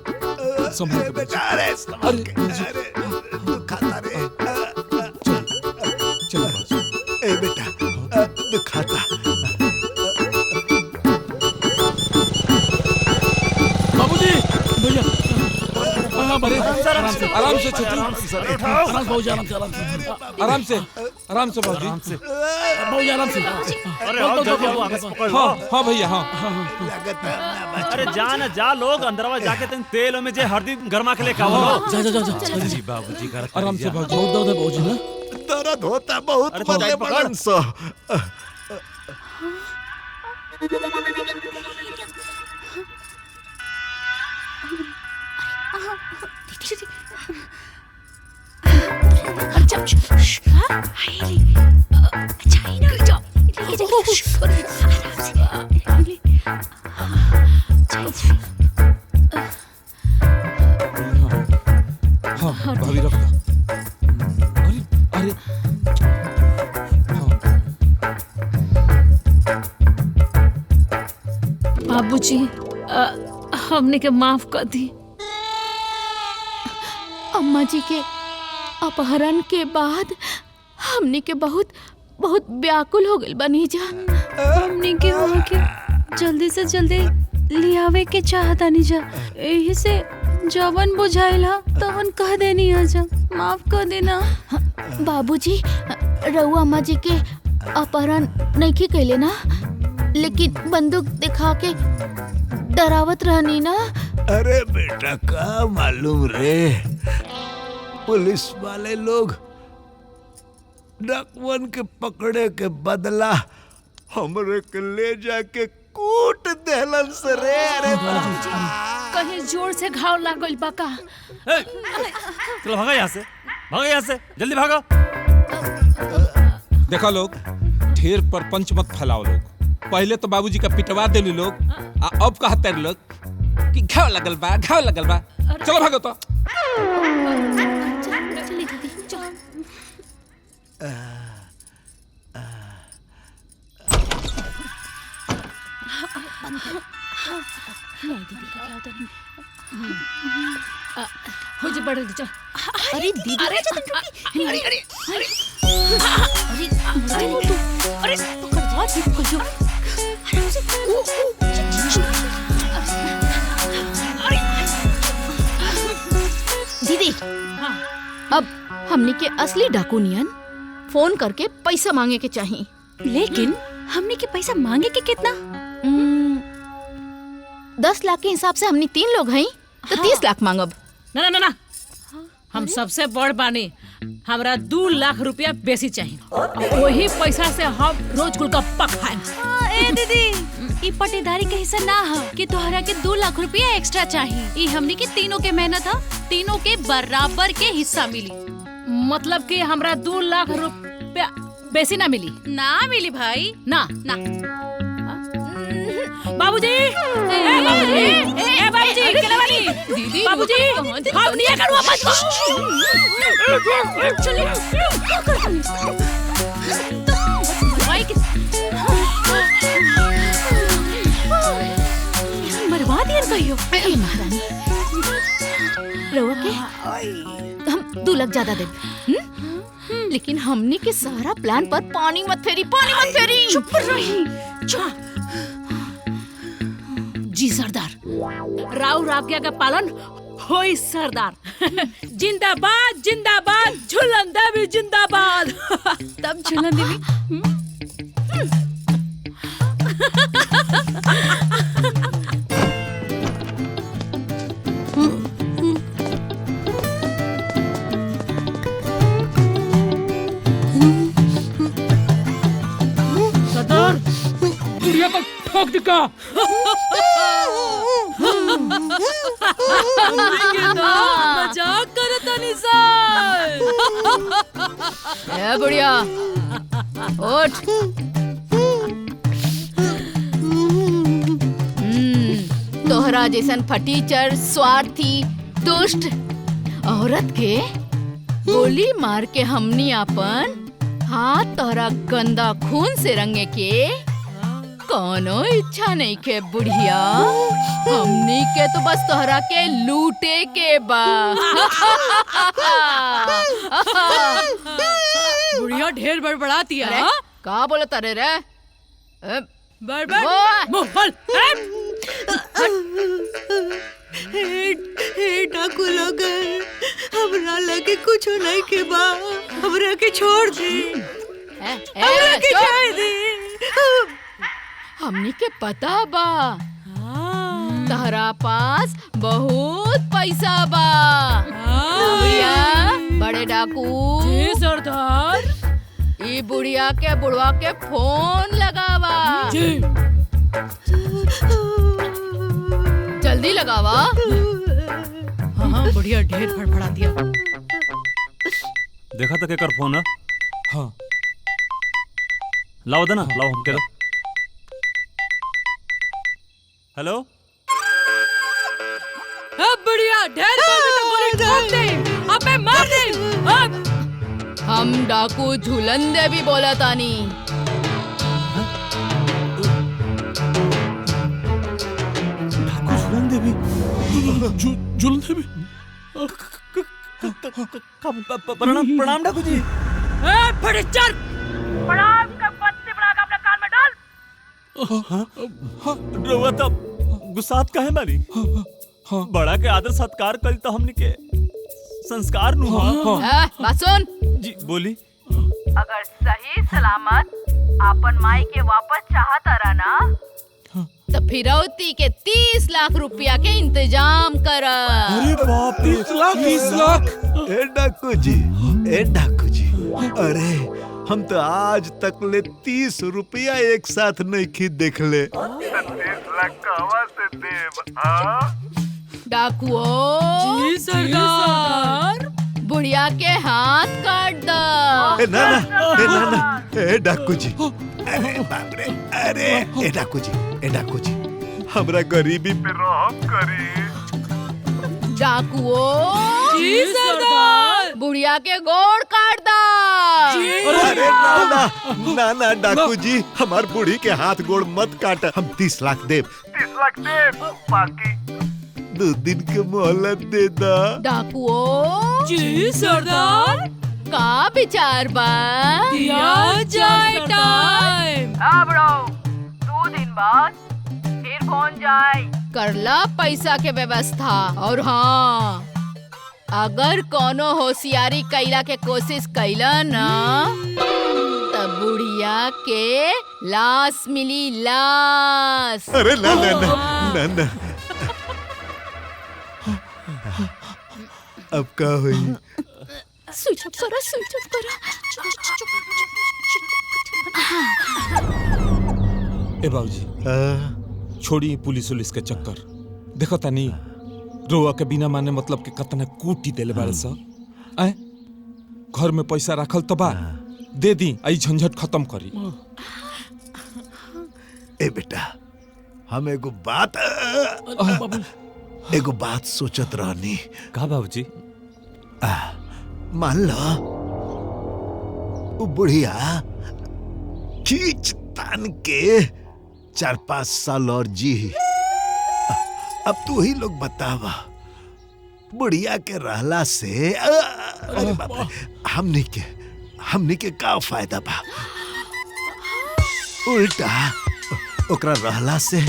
संभाल के बेटा, अरे दुखाता रे। चलो ए बेटा, दुखाता। बाबूजी, भैया आराम से छोटू, आराम से बाबूजी, बाबूजी आराम से। हाँ भैया, हाँ। अरे जा लोग अंदरवा जाके तुम तेल में जे हल्दी गरमा के लेके आओ। जा जी बाबूजी का आराम से बाबूजी। बहुत दर्द है बाबूजी ना। दर्द होता बहुत मजे बड़न सो। हाँ भाभी रख दो। अरे बाबूजी, हमने के माफ कर दी। अम्मा जी के अपहरण के बाद हमने के बहुत व्याकुल हो गइल बनी जा। हमने के वहाँ के जल्दी से जल्दी लियावे के चाहता नहीं जा, यही से जवन बुझाइला तवन कह देनी आजा, माफ कर देना। बाबूजी, रउआ अम्मा जी के अपहरण नहीं की कैले ना, लेकिन बंदूक दिखा के डरावत रहनी ना। अरे बेटा, का मालूम रे, पुलिस वाले लोग डाकुअन के पकड़े के बदला हमरे के ले जाके कूट देलन से रे। अरे कहीं जोर से घाव लागल बा का? चलो भागा यहाँ से, जल्दी भागो। देखा लोग, ढेर पर पंच मत फैलाओ लोग। पहले तो बाबूजी का पिटवा देली लोग, अब कहते लोग कि घाव लगल बा। चलो भागो तो। हो जा बढ़ जा। अरे दीदी, अरे दीदी, अब हमने के असली डाकू नियन फोन करके पैसा मांगे के चाहिए। लेकिन हमने के पैसा मांगे के कितना? 10 लाख के हिसाब से हमने 3 लोग हैं तो 30 लाख मांगब। ना, हम सबसे बड़ बानी, हमरा 2 लाख रुपया बेसी चाहिए। वही पैसा से हम रोज गुलगप्पा खाएं। ए दीदी, ई पटीदारी के हिस्सा ना है कि तोहरा के 2 लाख रुपया एक्स्ट्रा चाहिए। ई हमनी के तीनों के मेहनत है, तीनों के बराबर के हिस्सा मिली। मतलब कि हमरा 2 लाख रुपया बेसी ना मिली? ना मिली भाई, ना। बाबूजी, बाबूजी, केलवानी, दीदी, बाबूजी, हम नहीं करूँगा मत। मरवा दिया अयो ए महारानी रउआ के हम 2 लाख ज्यादा दे लेकिन हमने के सारा प्लान पर पानी मत फेरी चुप रही जी सरदार, राव आज्ञा का पालन होई सरदार। जिंदाबाद जिंदाबाद, झूलन देवी जिंदाबाद। तब झूलन देवी सरदार बुढ़िया को ठोक दिखा। मजाक करता निसार। ए बुढ़िया उठ। तोहरा जैसन फटीचर स्वार्थी दुष्ट औरत के गोली मार के हमनी अपन हाथ तोहरा गंदा खून से रंगे के कोनो इच्छा नहीं के बुढ़िया। हमनी के तो बस तोहरा के लूटे के बा। बुढ़िया ढेर बड़बड़ाती है। का बोलत रे रे? हे डाकू लोग, हमरा लगे कुछ नहीं के बा, हमरा के छोड़ दे, हमरा के छोड़ दे। हमनी के पता बा तहरा पास बहुत पैसा बा। बुढ़िया बड़े डाकू जी सरदार, ई बुढ़िया के बुढ़वा के फोन लगावा जी। जल्दी लगावा। हाँ बुढ़िया ढेर फड़फड़ा दिया। देखा तक एकर फोन है? हाँ लाओ देना, लाओ हमके दो। हेलो अब बुढ़िया ढेर गोली ठोक दे, अबे मार दे। अब हम डाकू झूलन देवी बोला तानी। झूलन देवी? झूलन देवी? प्रणाम डाकू जी। फटीचर, प्रणाम का पत्ती बना के अपने कान में डाल। रउआ तब गुस्सात काहे बानी? बड़ा के आदर सत्कार करी तो हमनी के संस्कार नु। बात सुन जी बोली। अगर सही सलामत आपन माई के वापस चाहता रहना तो फिरौती के 30 लाख रुपया के इंतजाम कर। अरे बाप रे, 30 लाख। ए डाकू जी, ए डाकू जी, अरे हम तो आज तक ले 30 रुपया एक साथ नहीं खी देख ले। 30 लाख कहवा से देव? डाकुओ जी सरदार, बुढ़िया के हाथ काट दो। ए ना ना, ए डाकू जी, अरे बाप रे, अरे ए डाकू जी, ए डाकू जी, हमरा गरीबी पे रहम करी। डाकुओ जी सरदार, बुढ़िया के गोड़ काट दो। अरे ना ना डाकू जी, हमार बूढ़ी के हाथ गोड़ मत काट। हम 30 लाख देव। 30 लाख देव, बाकी 2 दिन के मोहलत दे दा। डाकुओ जी सरदार, का विचार बा? दिया जाए टाइम। अब रहो 2 दिन बाद फिर पहुंच जाए। करला पैसा के व्यवस्था। और हाँ, अगर कोनो होशियारी कैला के कोशिश कैला ना तब बुढ़िया के लाश मिली, लाश। अरे ना ना ना ना ना, अब का हुई? स्विच ऑफ करो, स्विच ऑफ करो। ए बाबूजी, छोड़ी पुलिस उलिस के चक्कर। देखो तानी रोआ के बिना माने मतलब के कतना कूटी देले बारे सा। आए घर में पैसा रखल तो बा, दे दी, आई झंझट खत्म करी। ए बेटा, हम एगो बात सोचत रहनी। का बाबूजी? मान लो वो बुढ़िया खींच तान के 4-5 साल और जी, अब तू ही लोग बतावा बुढ़िया के रहला से अरे बाप रे, हमनी के का फायदा बा? उल्टा ओकरा रहला से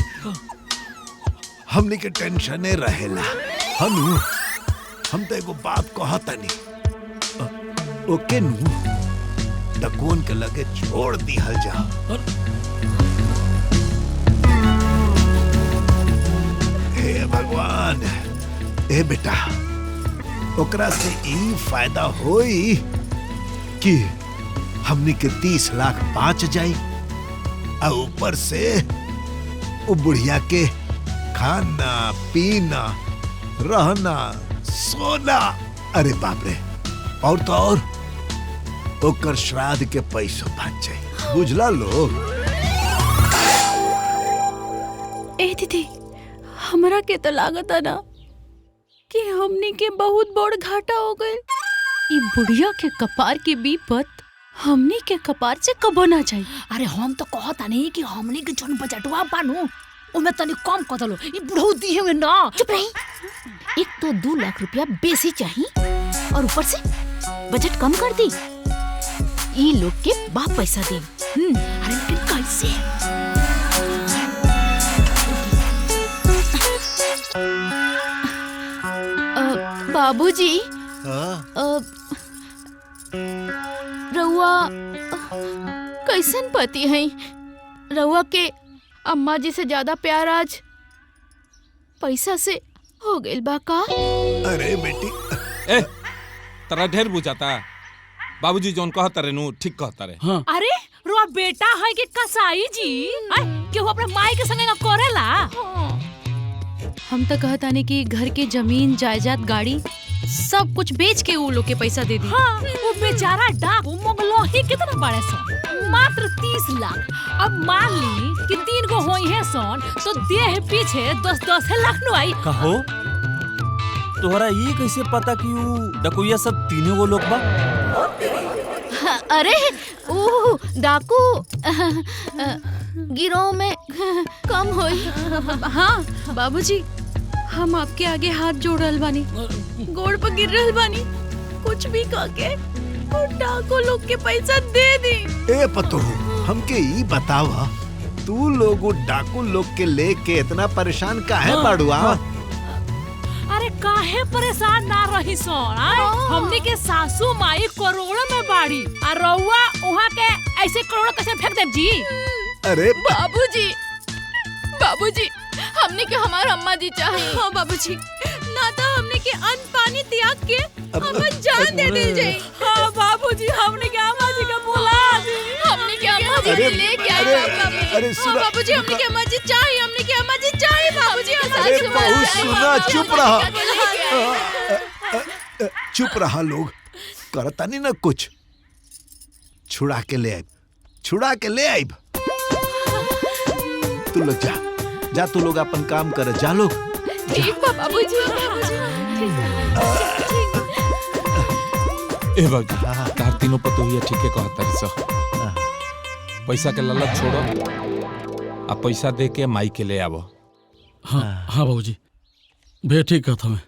हमनी के टेंशने रहेला। हम तो एगो बात कहतनी, ओके नु डकुअन के लगे छोड़ दिहल जा। हे भगवान, ए बेटा, ओकरा से ई फायदा होई कि हमनी के 30 लाख बाँच जाई और ऊपर से वो बुढ़िया के खाना पीना रहना सोना, अरे बाप रे, और तो और ओकर श्राद्ध के पैसों बच जाए। बुझला लोग? ए दीदी, हमरा के तो लागत है ना कि हमनी के बहुत बड़ घाटा हो गए। ई बुढ़िया के कपार के विपत हमनी के कपार से कबो ना जाई। अरे हम तो कहता नहीं कि हमनी के जोन बजटवा बानू उमे तनी कम कर दलो। ई बुढ़ऊ दिए में ना। चुप रही। एक तो 2 लाख रुपया बेसी चाहिए और ऊपर से बजट कम कर दी। ई लोग के बाप पैसा दे। अरे लेकिन कैसे? बाबूजी, रउआ कैसन पति हैं? रउआ के अम्मा जी से ज्यादा प्यार आज पैसा से हो गइल बा का? अरे बेटी, ए तरा ढेर बुझाता। बाबूजी जोन कहता रे नु ठीक कहता रे। हाँ। अरे रो बेटा है कि कसाई जी केहू अपने माई के संगे करेला। हम तो कहता नहीं कि घर के जमीन जायदाद गाड़ी सब कुछ बेच के वो लोग के पैसा दे दी। हाँ, वो बेचारा डाकू मोगलोही कितना बड़े सन, मात्र 30 लाख। अब मान ली कि 3 गो होई है सन तो देह पीछे 10-10 लाख नु आई। कहो तोहरा ये कैसे पता कि वो डकुइया सब तीनों वो लोग बा? अरे वो डाकू गिरोह में कम होई। हाँ बाबूजी, हम आपके आगे हाथ जोड़ रहल बानी, गोड़ पर गिर रहल बानी, कुछ भी करके डाकू लोग के पैसा दे दी। ए पतो, हमके ई बतावा, तू लोग डाकू लोग के लेके इतना परेशान काहे बाड़ुआ? अरे काहे परेशान ना रही सोन? हमनी के सासू माई करोड़ों में बाड़ी और रउआ वहाँ के ऐसे करोड़ों कैसे फेंक देव जी? अरे बाबूजी, बाबूजी, हमने के हमार अम्मा जी चाहिए। हाँ बाबूजी, ना तो हमने के अन्न पानी त्याग के हमें जान दे दी जाए। हाँ बाबूजी, हमने के अम्मा जी का बुला दी। हमने के अम्मा जी अरे, लेके अरे, आए। अरे सुना, बाबूजी, हमने के अम्मा जी चाहिए, हमने के अम्मा जी चाहिए बाबूजी। अरे बहू सुना, चुप रहा, चुप रहा लोग, करता नहीं ना कुछ। छुड़ा के ले आइब, छुड़ा के ले आइब। तू लोग जा, जा तू लोग अपन काम कर, जा लोग। ठीक बा बाबूजी। ए बाबूजी, तार तीनों पतो ही ठीक है कहता रे सो। पैसा के लालच छोड़ो आ पैसा दे के माई के ले आवो। हाँ हाँ बाबूजी, भैया ठीक कहता मैं।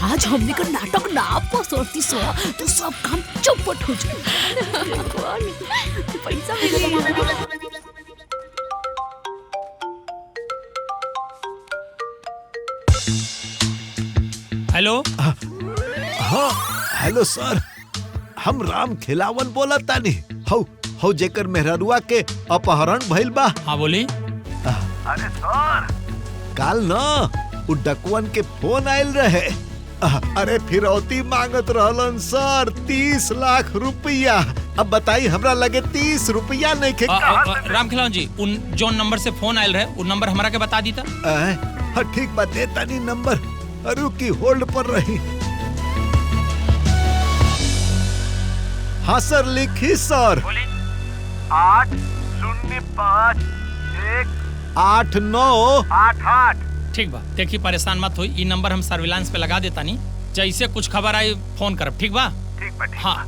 आज हमने का नाटक ना पसरती सो तो सब काम चौपट हो जाए। पैसा मिलेगा। हेलो। हाँ हेलो सर, हम राम खिलावन बोला तानी। हौ जेकर मेहरुआ के अपहरण भइल बा। हाँ बोली। अरे सर, काल न उ डकुअन के फोन आयल रहे। अरे फिरौती मांगत रहलन सर, 30 लाख रुपया। अब बताई, हमरा लगे 30 रुपया नहीं के। राम खिलावन जी, उन जोन नंबर से फोन आयल रहे उन नंबर हमारा के बता दी था। हाँ ठीक बात, देता नहीं नंबर। अरे की होल्ड पर रही। हाँ सर, लिखी सर। 805-1-8-9-8-8। ठीक बा, देखी परेशान मत हुई, ई नंबर हम सर्विलांस पे लगा देता नहीं, जैसे कुछ खबर आई फोन करब। ठीक बा? ठीक बा। हाँ।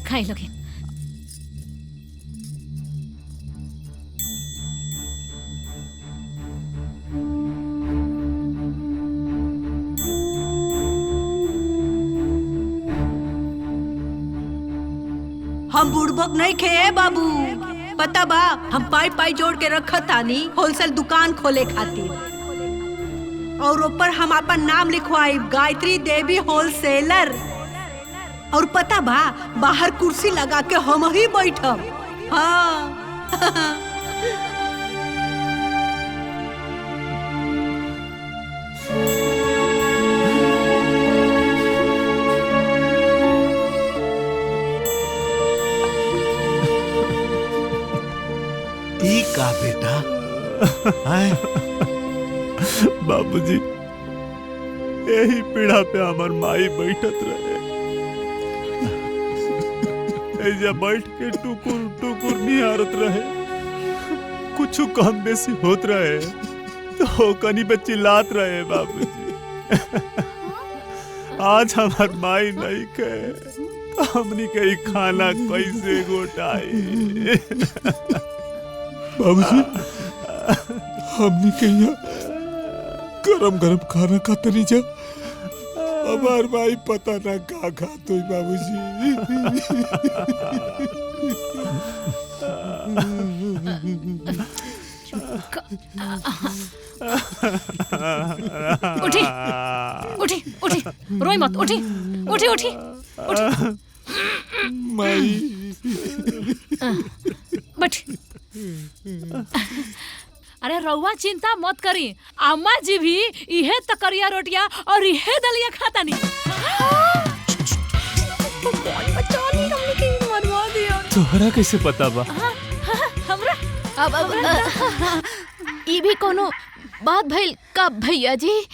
खाई लोगे। हम बुड़बक नहीं खे बाबू। पता बा हम पाई पाई जोड़ के रखत तानी होलसेल दुकान खोले खातिर और ऊपर हम अपन नाम लिखवाई गायत्री देवी होलसेलर। और पता बा बाहर कुर्सी लगा के हम ही बैठब। हाँ ई का बेटा आए बाबूजी यही पीढ़ा पे हमार माई बैठत रहे, ऐजा बैठ के टुकुर टुकुर निहारत रहे। कुछ कम बेसी होत रहे तो कनी पे चिल्लात रहे बाबूजी। आज हमार माई नहीं के तो हमनी के ही खाना कैसे गोटाई। बाबूजी हमनी के यहाँ गरम गरम खाना खाते नहीं जा। हमार भाई पता ना का खाते बाबूजी। उठी उठी उठी रोई मत। उठी उठी उठी उठी माई बैठ। अरे रउआ चिंता मत करी, अम्मा जी भी इहे तकरिया रोटिया और इहे दलिया खाता नहीं। तोहरा कैसे पता बा? हमरा अब ई भी कोनो बात भइल का भैया जी?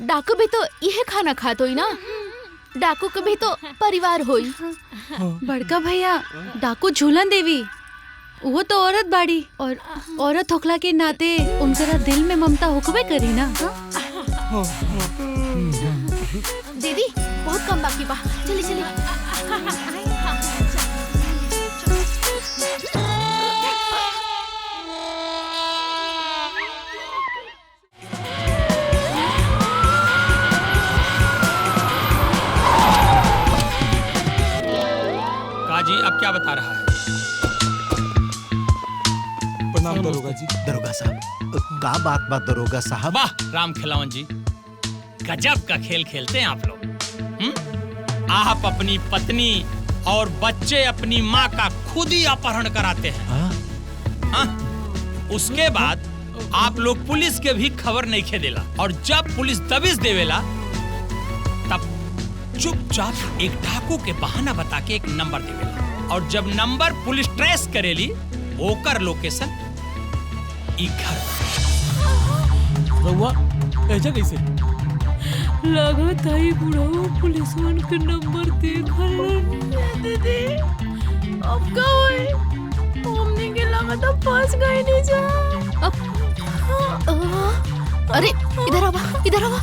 डाकू भी तो इहे खाना खात होई ना, डाकू के भी तो परिवार होई। बड़का भैया डाकू झूलन देवी वो तो औरत बाड़ी और औरत होखला के नाते उनकरा दिल में ममता होकबे करी ना। दीदी बहुत कम बाकी बा, चली चली। काजी अब क्या बता रहा है? प्रणाम दरोगा जी। दरोगा साहब का बात दरोगा साहब? वाह राम खिलावन जी, गजब का खेल खेलते हैं आप लोग। आप अपनी पत्नी और बच्चे अपनी माँ का खुद ही अपहरण कराते हैं। हाँ? उसके बाद आप लोग पुलिस के भी खबर नहीं खेदेला और जब पुलिस दबिश देवेला तब चुपचाप एक डाकू के बहाना बता के एक नंबर देवेला और जब नंबर पुलिस ट्रेस करेली ओकर लोकेशन ई घर। रउआ ऐसा कैसे? लागत आई बुढ़ाऊ पुलिसवन के नंबर देखल दीदी। अब का होई? हमने के लागत अब फंस गए नहीं जा। अरे इधर आवा, इधर आवा।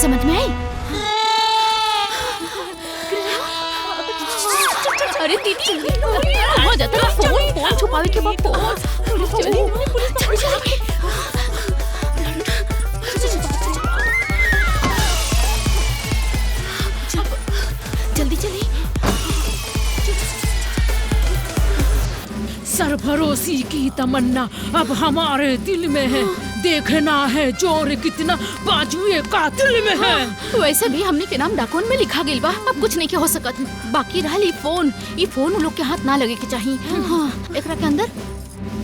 समझ में आई? अरे दीदी हो जाता है फोन, फोन छुपावे के बाद फोन। जल्दी चली। सरफरोशी की तमन्ना अब हमारे दिल में है, देखना है चोर कितना बाजुए कातिल में है। वैसे भी हमने के नाम डाकोन में लिखा गइल बा, अब कुछ नहीं के हो सकत। बाकी रहली फोन, ये फोन उन लोग के हाथ ना लगे के चाहिए। हाँ, एकरा के अंदर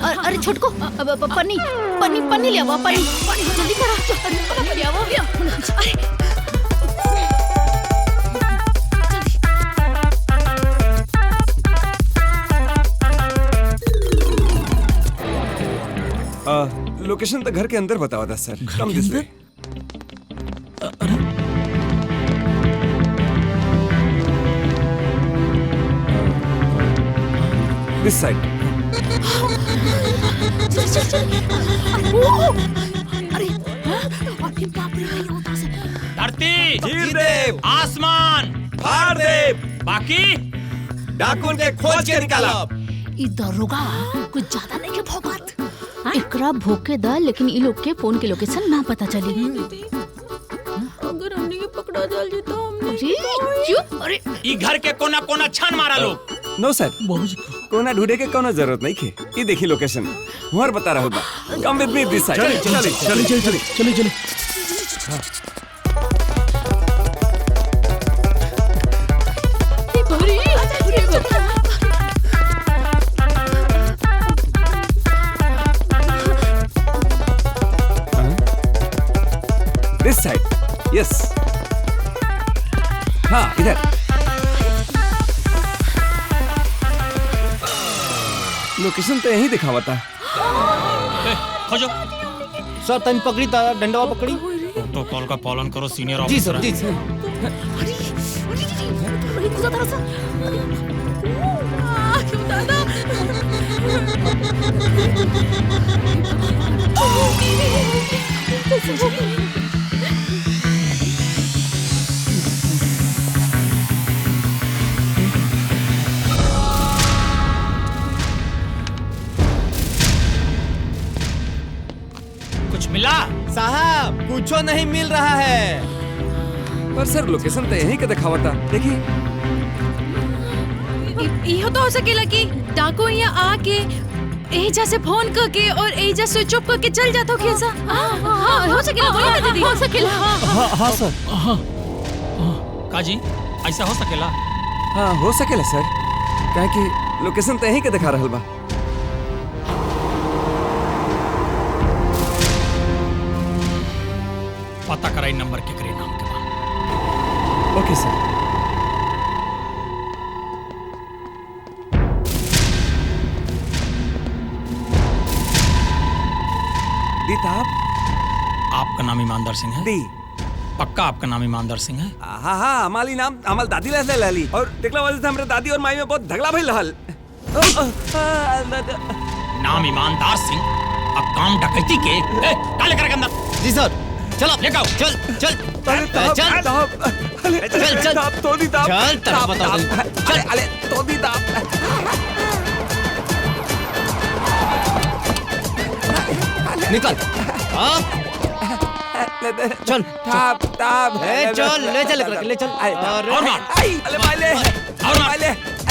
अरे छोटको पन्नी पन्नी पन्नी ले आवा, पन्नी पन्नी जल्दी करा, ले आवा। अरे लोकेशन तो घर के अंदर बतावा था सर। Come this way. This side. अरे बाप रे, धरती, जीवदेव, आसमान, फाड़ दे, बाकी डाकुन के खोज के निकाला। ई दरोगा कुछ ज्यादा नहीं के भौकात। एकरा भोके दा, लेकिन इ लोग के फोन के लोकेशन ना पता चली। अगर हमने के पकड़ा जाल जी तो हमने चुप। अरे ई घर के कोना कोना छान मारा लोग। नो सर, कोना ढूंढे के कोनो जरूरत नहीं के। ये देखी लोकेशन हमार बता रहा बा। Come with me this side. चले। दिस साइड, यस। हाँ, इधर। लोकेशन तो यही दिखावा था। खोजो। सर तन पकड़ी ता डंडवा पकड़ी। प्रोटोकॉल का पालन करो सीनियर जी ऑफिसर। सर, जी सर। कुछ मिला? साहब कुछ नहीं मिल रहा है। पर सर लोकेशन तो यही के दिखावा था। देखिए। इहो तो हो सकेला कि डाको यहाँ आके एजा से फोन करके और एजा स्विच ऑफ करके चल जाता हो कैसा? हाँ, हो सकेला। बोलिए ना दीदी। हो सकेला। हाँ सर। काजी ऐसा हो सकेला? हाँ, हो सकेला सर। काहे कि लोकेशन तो यही के दिखा रहल बा। पता कराई नंबर के करे नाम के बाद। ओके सर। दी साहब। आपका नाम ईमानदार सिंह है? दी। पक्का आपका नाम ईमानदार सिंह है? हाँ हाँ, हमारी नाम हमारी दादी ले लली और देखला वजह से हमारे दादी और माई में बहुत झगड़ा भइल रहल। नाम ईमानदार सिंह, अब काम डकैती के काले करे के अंदर। जी सर। चलो लेके आओ। चल चल चल चल तो दी दाब। चल तरफ बता दे। चल अले तो दी दाब। निकल। चल ताब ताब। चल ले चल ले चल। और मार। अले भाई ले। और मार।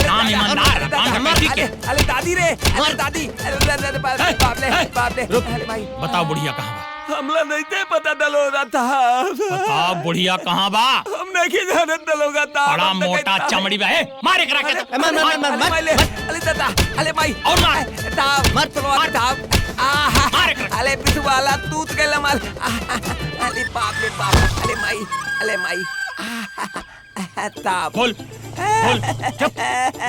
नाम ईमानदार, काम डकैती के। अले दादी रे। अरे दादी। अरे बाप ले बाप ले। अरे भाई बताओ बुढ़िया कहाँ बा? हमला नहीं थे पता दलोगा था। बताओ बुढ़िया कहाँ बा? हम नहीं जाने दलोगा था। बड़ा मोटा चमड़ी बा है। मार एक रखे। मार अले दादा। अले भाई। और मार। ताब मत तलवार ताब। मार एक रखे। अले पिछू वाला तूत के लमाल। अले बाप ले बाप। अले माई। अले माई। ताब। बोल बोल चुप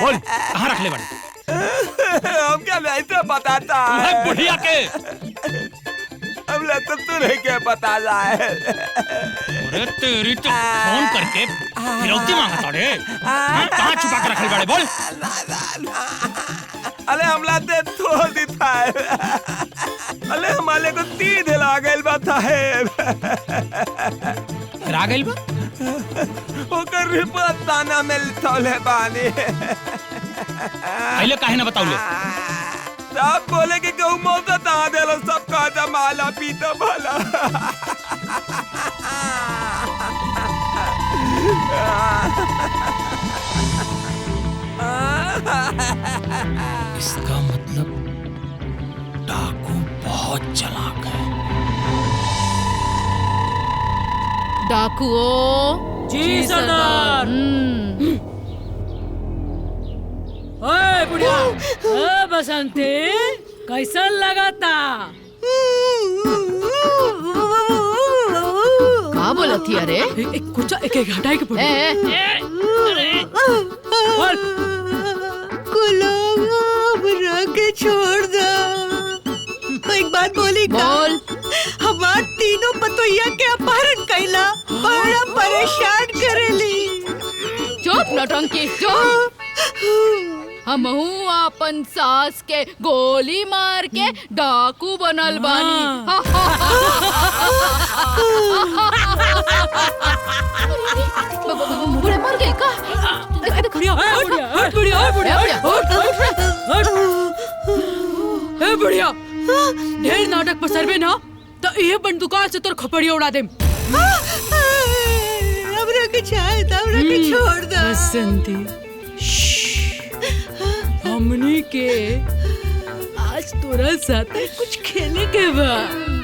बोल। कहाँ रख ले बड़े? हम क्या ऐसे पता था? बुढ़िया के हमला तो तू नहीं क्या पता जाए। अरे तेरी तो फोन करके फिरौती मांगता रे। कहाँ छुपा के रखल बड़े? बोल। अले हमला ते छोड़ देता है। अले हमारे को तीन हिला गइल बा था है। हिला गइल बा? ओकर रिपोर्ट थाना में लिखले बानी। पहले काहे ना बताउले? सब बोले कि कहूँ मौका ता देलो सबका जमाला पीता भला। इसका मतलब डाकू बहुत चालाक है। डाकुओं। जी सरदार। ओए बुढ़िया, ओ बसंती, कैसा लगाता? का बोलत थी? अरे कुछ एक हटाई के पड़े। के छोड़ दो। एक बात बोली का? बोल। हमार तीनों पतोइया के अपहरण कैला, बड़ा परेशान करेली। चुप नौटंकी चुप। हमहू अपन सास के गोली मार के डाकू बनल बानी। बुढ़े मर गए का? बुढ़िया, बुढ़िया, बुढ़िया, बुढ़िया, बुढ़िया, नाटक पर सरबे ना तो ये बंदूका से तोर खपड़िया उड़ा देम। हमरा के चाहे त हमरा के छोड़ दो। बसंती हमनी के आज तोरा साथ कुछ खेले के बा।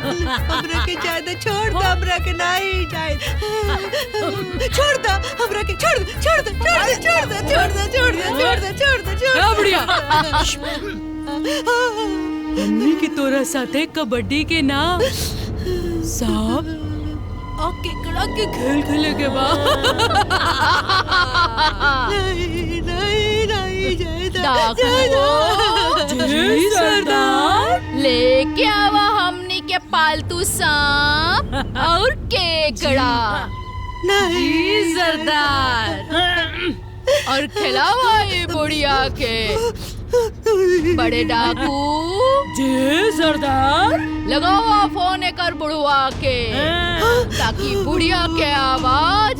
हमरा के चाहे त छोड़ दो, हमरा के नहीं चाहे। छोड़ दो हमरा के, छोड़ दो छोड़ दो छोड़ दो छोड़ दो छोड़ दो छोड़ दो छोड़ दो छोड़ दो छोड़ दो। बढ़िया। हमनी की तोरा साथे कबड्डी के ना सांप और केकड़ा के खेल खेले के बा। नहीं नहीं नहीं जी सरदार लेके आवा हमनी के पालतू सांप और केकड़ा। नहीं सरदार। और खिलावा ये बुढ़िया के। बड़े डाकू जी सरदार। लगावा फोन कर बुढ़वा के ताकि बुढ़िया के आवाज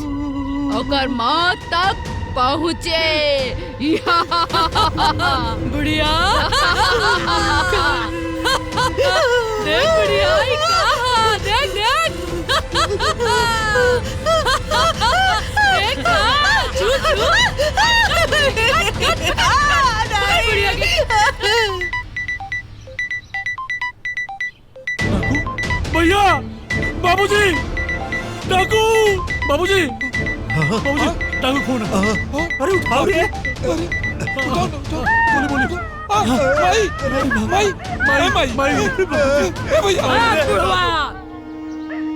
ओकर माँ तक पहुँचे। बुढ़िया देख बुढ़िया देख देख भैया, बाबूजी, डाकू, बाबूजी, बाबूजी, डाकू फोन है। अरे उठाओ रे। बोली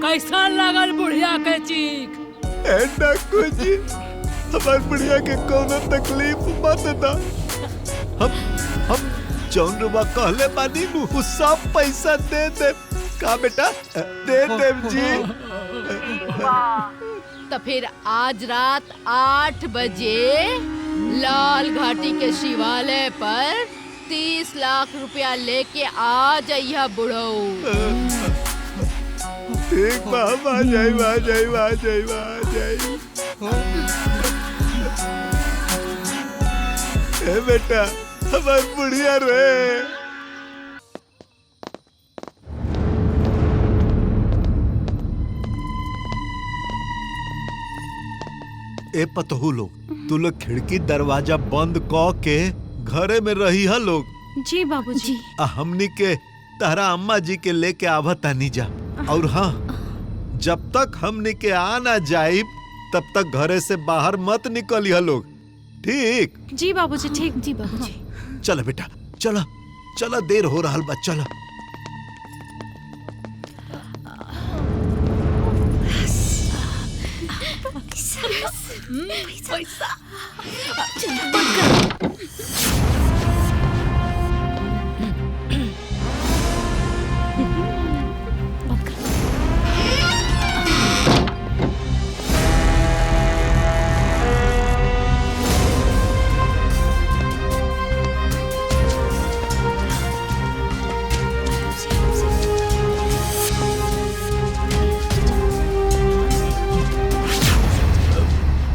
कैसा लगल बुढ़िया के चीख? डाकू जी हमार बुढ़िया के कोनो तकलीफ मत दा। हम जौन रुपया कहले बानी उ सब पैसा दे दे। का बेटा दे देव जी। तो फिर आज रात 8 बजे लाल घाटी के शिवालय पर 30 लाख रुपया लेके आ जाइए बुढ़ऊ। ठीक बा, आ जाई। ए बेटा हमार बुढ़िया रे। ए पतहू लोग, तू लोग खिड़की दरवाजा बंद क के घरे में रही है लोग। जी बाबूजी। हमनी के तारा अम्मा जी के लेके आवता नहीं जा। और हाँ, जब तक हमनी के आ ना जाए तब तक घरे से बाहर मत निकलिए लोग। ठीक? जी बाबूजी ठीक। जी बाबूजी। चलो बेटा चलो चलो, देर हो रहा बा। चलो पैसा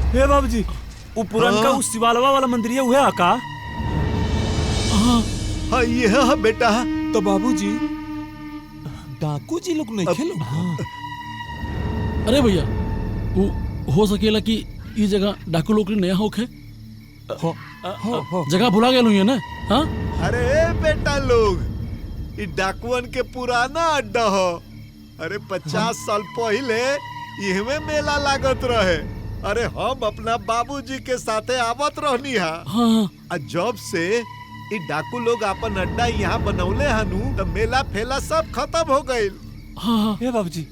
हे बाबूजी, वो पुरनका उस शिवालवा वाला मंदिरिया हुआ है का? हाँ ये है बेटा। तो बाबूजी डाकू जी लोग नहीं खेलो। अरे भैया, वो हो सकेला कि ये जगह डाकू लोग नया होखे। जगह भुला गए है ना? हाँ? अरे बेटा लोग, ये डाकुअन के पुराना अड्डा हो। अरे 50 साल पहले इहमे मेला लागत रहे। अरे हम अपना बाबूजी के साथे आवत रहनी हा। हाँ। जब से ये डाकू लोग अपन अड्डा यहाँ बनौले हनु, तो मेला फेला सब खत्म हो गई। हाँ। हे बाबूजी,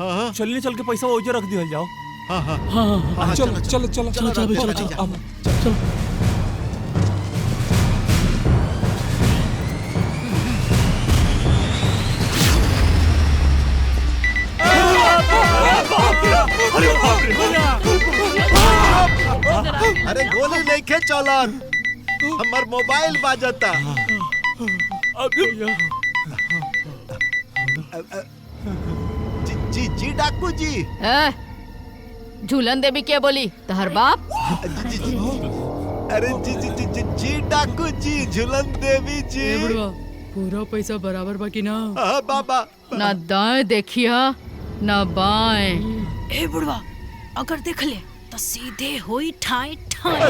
हाँ चलने चल के पैसा ओजे रख दिया जाओ। हाँ हाँ हाँ। चलो चलो चलो चलो चलो चलो चलो। अरे गोली लेके चलन, हमार मोबाइल बाजता। जी जी डाकू जी। झूलन देवी क्या बोली तहर बाप? अरे जी जी जी जी जी डाकू जी, झूलन देवी जी। पूरा पैसा बराबर बाकी ना? बाबा ना दाएं देखिया ना बाएं। ए बुढ़वा, अगर देख ले तो सीधे होई ठाई ठाई।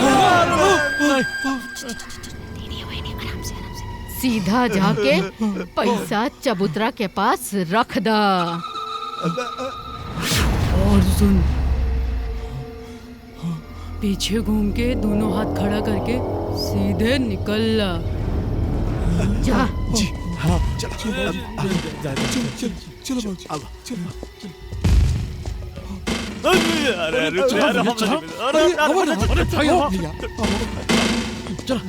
सीधा जाके पैसा चबूतरा के पास रख दा। और सुन, पीछे घूम के दोनों हाथ खड़ा करके सीधे निकल ला। जा। जी हाँ चलो चलो बाबूजी चलो।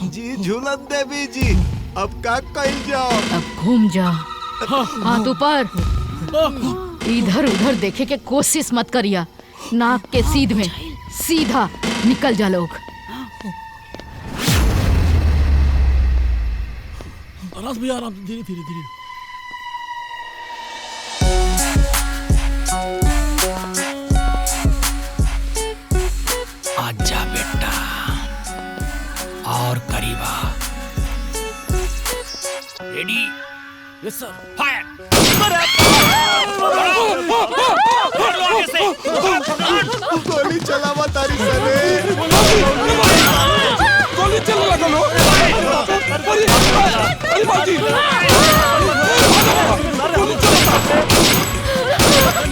जी झूलन देवी जी, अब का कइल जाओ? अब घूम जा, हाथ ऊपर। इधर उधर देखे के कोशिश मत करिया। नाक के सीध में सीधा निकल जा लोग। आराम भैया, आराम, धीरे धीरे धीरे। आजा बेटा, और करीबा। रेडी? यस सर। फायर। गोली चलावा तारी सरे। गोली चला लगा लो। अरे बाबूजी।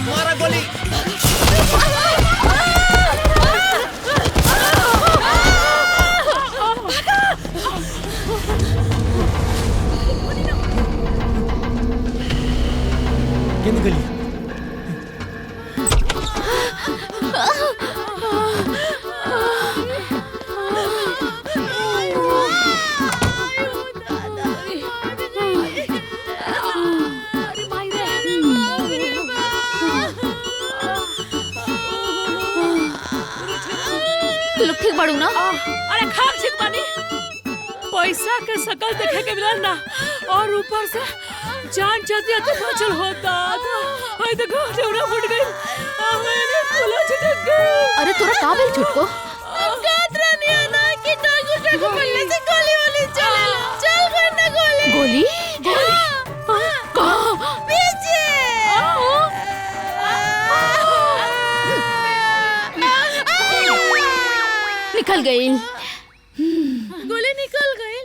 मारा गोली। क्या निकली? लोग ठीक बाड़ू ना? अरे खाक ठीक बानी। पैसा के शकल देखे के मिलल ना, और ऊपर से जान जाती तो बचल होता था। आई तो घोड़ा फूट गई, मैंने फूला छटक गई। अरे तोरा का भेल छुटको? कातरा नहीं आना कि टांगू टांगू पल्ले से गोली वाली चल करना गोली। गोली? गोली? कहाँ? पीछे। निकल गई। गोली निकल गई।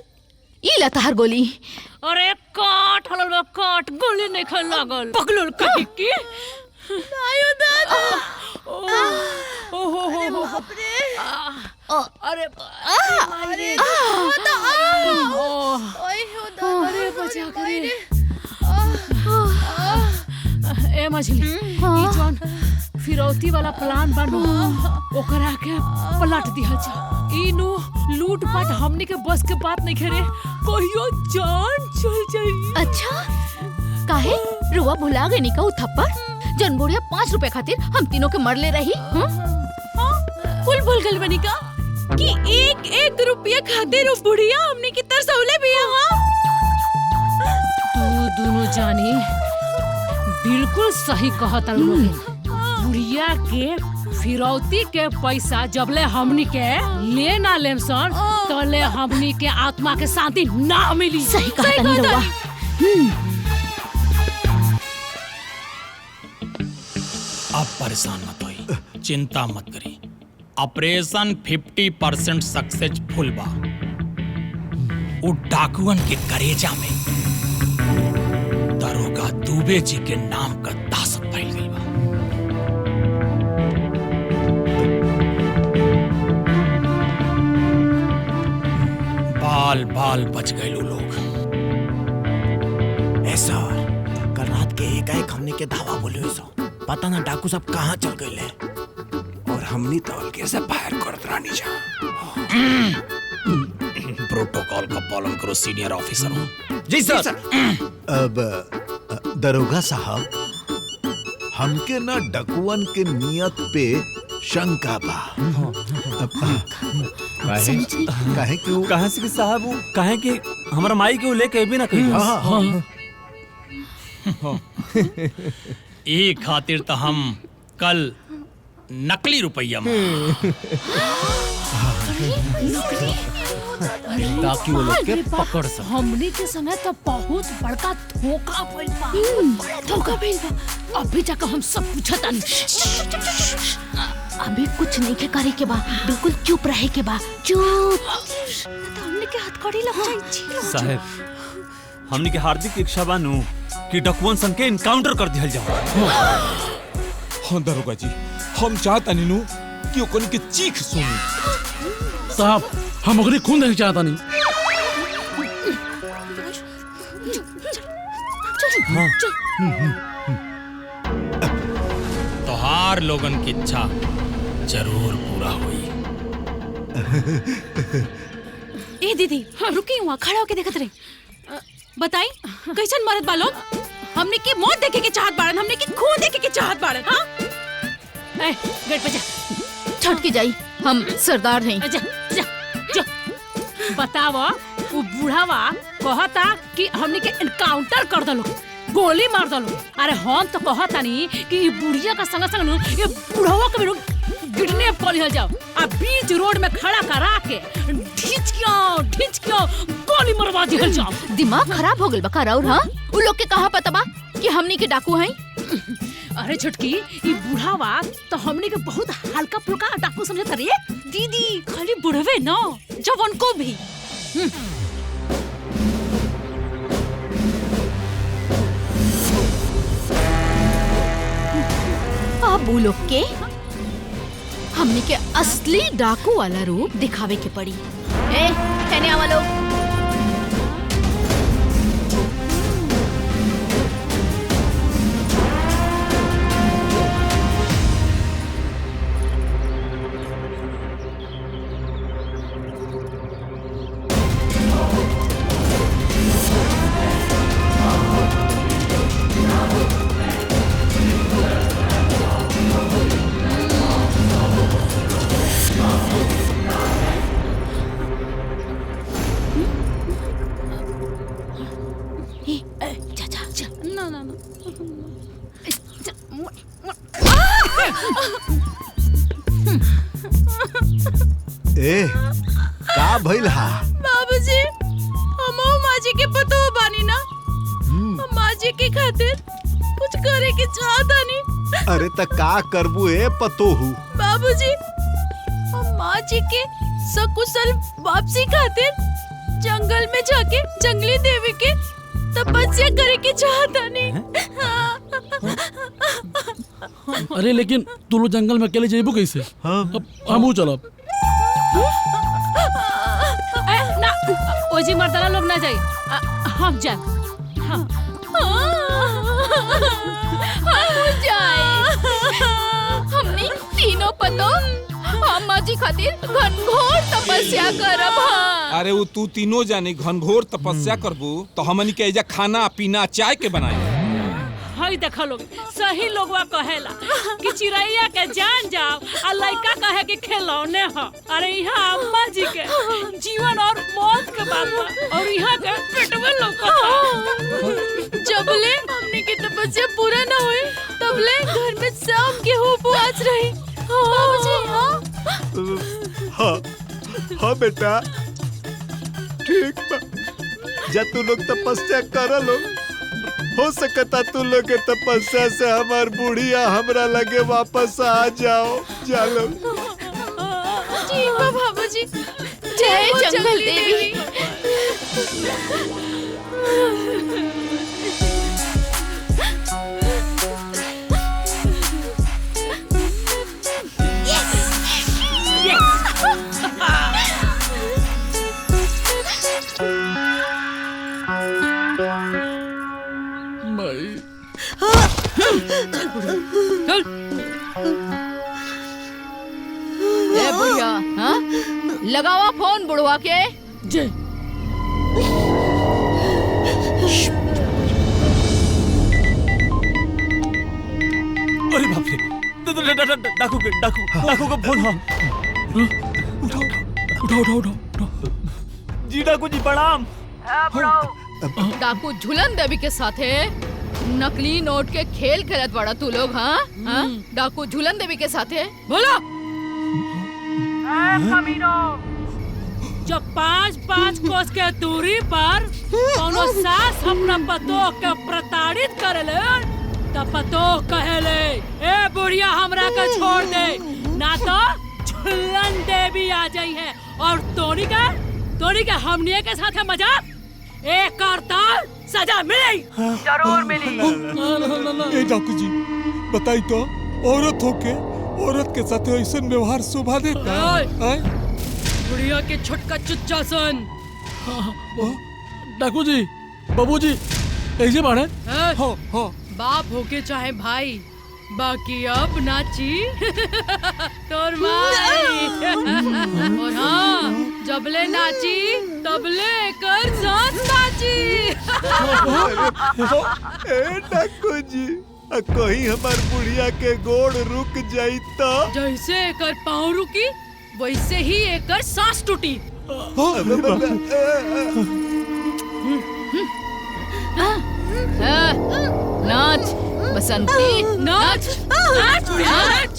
ई ला तहार गोली। अरे काट हलल बा, काट गोली नहीं खल लागल। पकड़ल कहीं की। आयो दादा। ओहो हो बाप रे। अरे अरे अरे बचा करे। ए मछली, ई जोन फिरौती वाला प्लान बनो, ओकरा के पलट दिया जा। ई नु लूट पाट हमनी के बस के बात नहीं करे, कहियो जान चल जाई। अच्छा काहे रुआ भुला गई नी का उ थप्पड़ जन बुढ़िया 5 रुपए खातिर हम तीनों के मर ले रही। फुल भूल गल बनी का कि एक रुपया खातिर बुढ़िया हमनी की तरसौले भी है। तू दोनों जानी बिल्कुल सही कहत लोग। बुढ़िया के फिरौती के पैसा जबले हमनी के ले ना लेम सन, तले हमनी के आत्मा के शांति ना मिली। सही कहता नहीं रुआ। अब परेशान मत होई, चिंता मत करी। ऑपरेशन 50% सक्सेसफुल बा। उ डाकुअन के करेजा में दरोगा दुबे जी के नाम का तासत फैल गई बा। बाल बाल बच गए लोग। ऐसा कल रात के एक हमने के धावा बोले सो, पता ना डाकू सब कहाँ चल गए, और हमनी तो हल्के से फायर करत रानी जा। प्रोटोकॉल का पालन करो सीनियर ऑफिसर हो। जी सर। अब दरोगा साहब, हमके ना डकुअन के नियत पे शंका बा। काहे क्यों? कहाँ से साहब वो काहे कि हमारा माई के लेके भी ना कहीं। ई खातिर तो हम कल नकली रुपया मांग। ताकि वो लोग के पकड़ सके। हमनी के समय तो बहुत बड़का धोखा भइल बा। बड़ा धोखा भइल बा। अभी जाकर हम सब पूछतानी। अभी कुछ नहीं के करे के बा, बिल्कुल चुप रहे के बा, चुप। तो हमने के हथकड़ी लग जाई। साहब हमनी के हार्दिक इच्छा बानू कि डकुअन संग के इनकाउंटर कर दिया जाओ। हाँ दरोगा जी, हम चाहता नीनू कि ओकनी के चीख सुनी। साहब हम ओकरी खून देख चाहता नहीं। तोहार लोगन की इच्छा जरूर पूरा हुई। ए दीदी, रुकी वहाँ खड़ा होके देखत रही। बताई कैसन मरद बा लोग? हमने की मौत देखे के चाहत बाड़न, हमने की खून देखे के चाहत बाड़न। हाँ ए, गेट पे जा। छट के जाई, हम सरदार हैं। जा जा जा। बतावा वो बूढ़ावा कहता कि हमने के एनकाउंटर कर दलो, गोली मार दलो। अरे हम तो कहता नहीं कि ये बुढ़िया का संग संग ये बूढ़ावा के भी किडनैप कर लिया जाओ। अब बीच रोड में खड़ा करा के ढिंच क्यों गोली मरवा दिया जाओ। दिमाग खराब हो गइल बा का राउर? हाँ, उ लोग के कहाँ पता बा कि हमनी के डाकू हैं? अरे छुटकी, ये बूढ़ावा तो हमने के बहुत हल्का फुल्का डाकू समझता रे। दीदी खाली बुढ़वे न, जवान को भी। अब उ लोग के हमनी के असली डाकू वाला रूप दिखावे के पड़ी। ए, कहने आवा लोग। ए का भइल हा? बाबूजी, हम माजी के पतो बानी ना, हम माजी के खातिर कुछ करे के चाहता नहीं। अरे त का करबू ए पतोहू? बाबूजी, हम माजी के सकुशल वापसी खातिर जंगल में जाके जंगली देवी के तपस्या करे के चाहता नहीं। अरे लेकिन तू लोग जंगल में अकेले जेबू कैसे? अब हमू चलब। ना ओजी मर्दाना लोग ना जाई, हम जाए। हाँ। हम जाए। हमनी तीनों पतो हम माजी खातिर घनघोर तपस्या करब। हाँ। अरे वो तू तीनों जाने घनघोर तपस्या करबू तो हमनी के एजा खाना पीना चाय के बनाई। हई देखा लोग, सही लोगवा कहेला कि चिड़ैया के जान जाओ और लड़का कहे कि खिलौने हो। अरे यहाँ अम्मा जी के जीवन और मौत के बात बा, और यहाँ के पेटवे लोग जबले हमने की तपस्या पूरा ना हुई तबले घर में शाम के उपवास रही। बाबूजी, हाँ हाँ बेटा, ठीक बा। जब तू लोग तपस्या कर लो, हो सकता तू लोग के तपस्या से हमार बुढ़िया हमरा लगे वापस आ जाओ। चलो ठीक बा बाबूजी। जय जंगल देवी। ए बुढ़िया, हाँ? लगावा फोन बुढ़वा के। जय। अरे बाप रे, डाकू का फोन। हाँ उठाओ। जी डाकू जी प्रणाम। डाकू झूलन देवी के साथे नकली नोट के खेल खेलत बड़ा तू लोग। हाँ हाँ डाकू झूलन देवी के साथ है। बोलो जब 5-5 कोस के दूरी पर कोनो सास अपना पतोह के प्रताड़ित करेले तब पतोह कहेले ए बुढ़िया हमरा के छोड़ दे ना तो झूलन देवी आ जाई है और तोरी के हमनिए के साथ है मजाक। एक करताल सजा मिली जरूर मिली। ए डाकू जी बताई तो औरत होके औरत के साथ ऐसा व्यवहार शोभा देता है? बुढ़िया के छोटका चुच्चा सन। डाकू जी बाबूजी ऐसे बाढ़ बाप होके चाहे भाई बाकी अब नाची तोर माई। और हाँ जबले नाची तबले कर साथ नाची। ए डाकू जी कहीं हमार बुढ़िया के गोड़ रुक जाई तो? जैसे एकर पाँव रुकी वैसे ही एकर सांस टूटी। नाच बसंती नाच नाच नाच।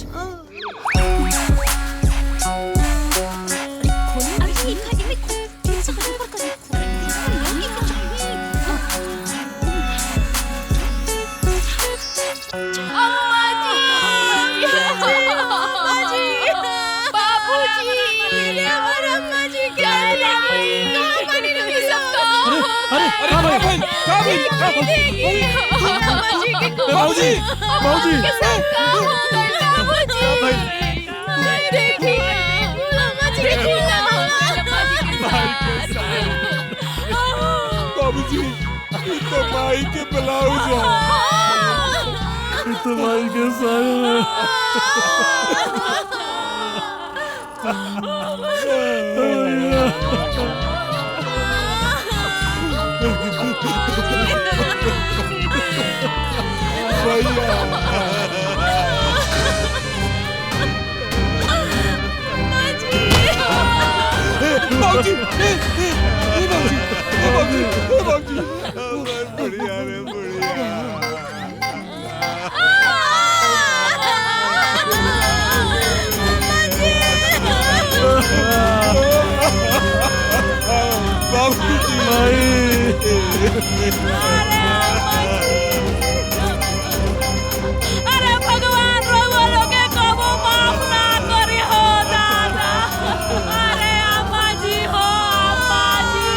बाबूजी तो माई के ब्लाउज तो माई के सारे बाबूजी बढ़िया रे बढ़िया। अरे भगवान रउआ लोगे कबो माफ ना करी हो दादा। अरे अम्मा जी हो अम्मा जी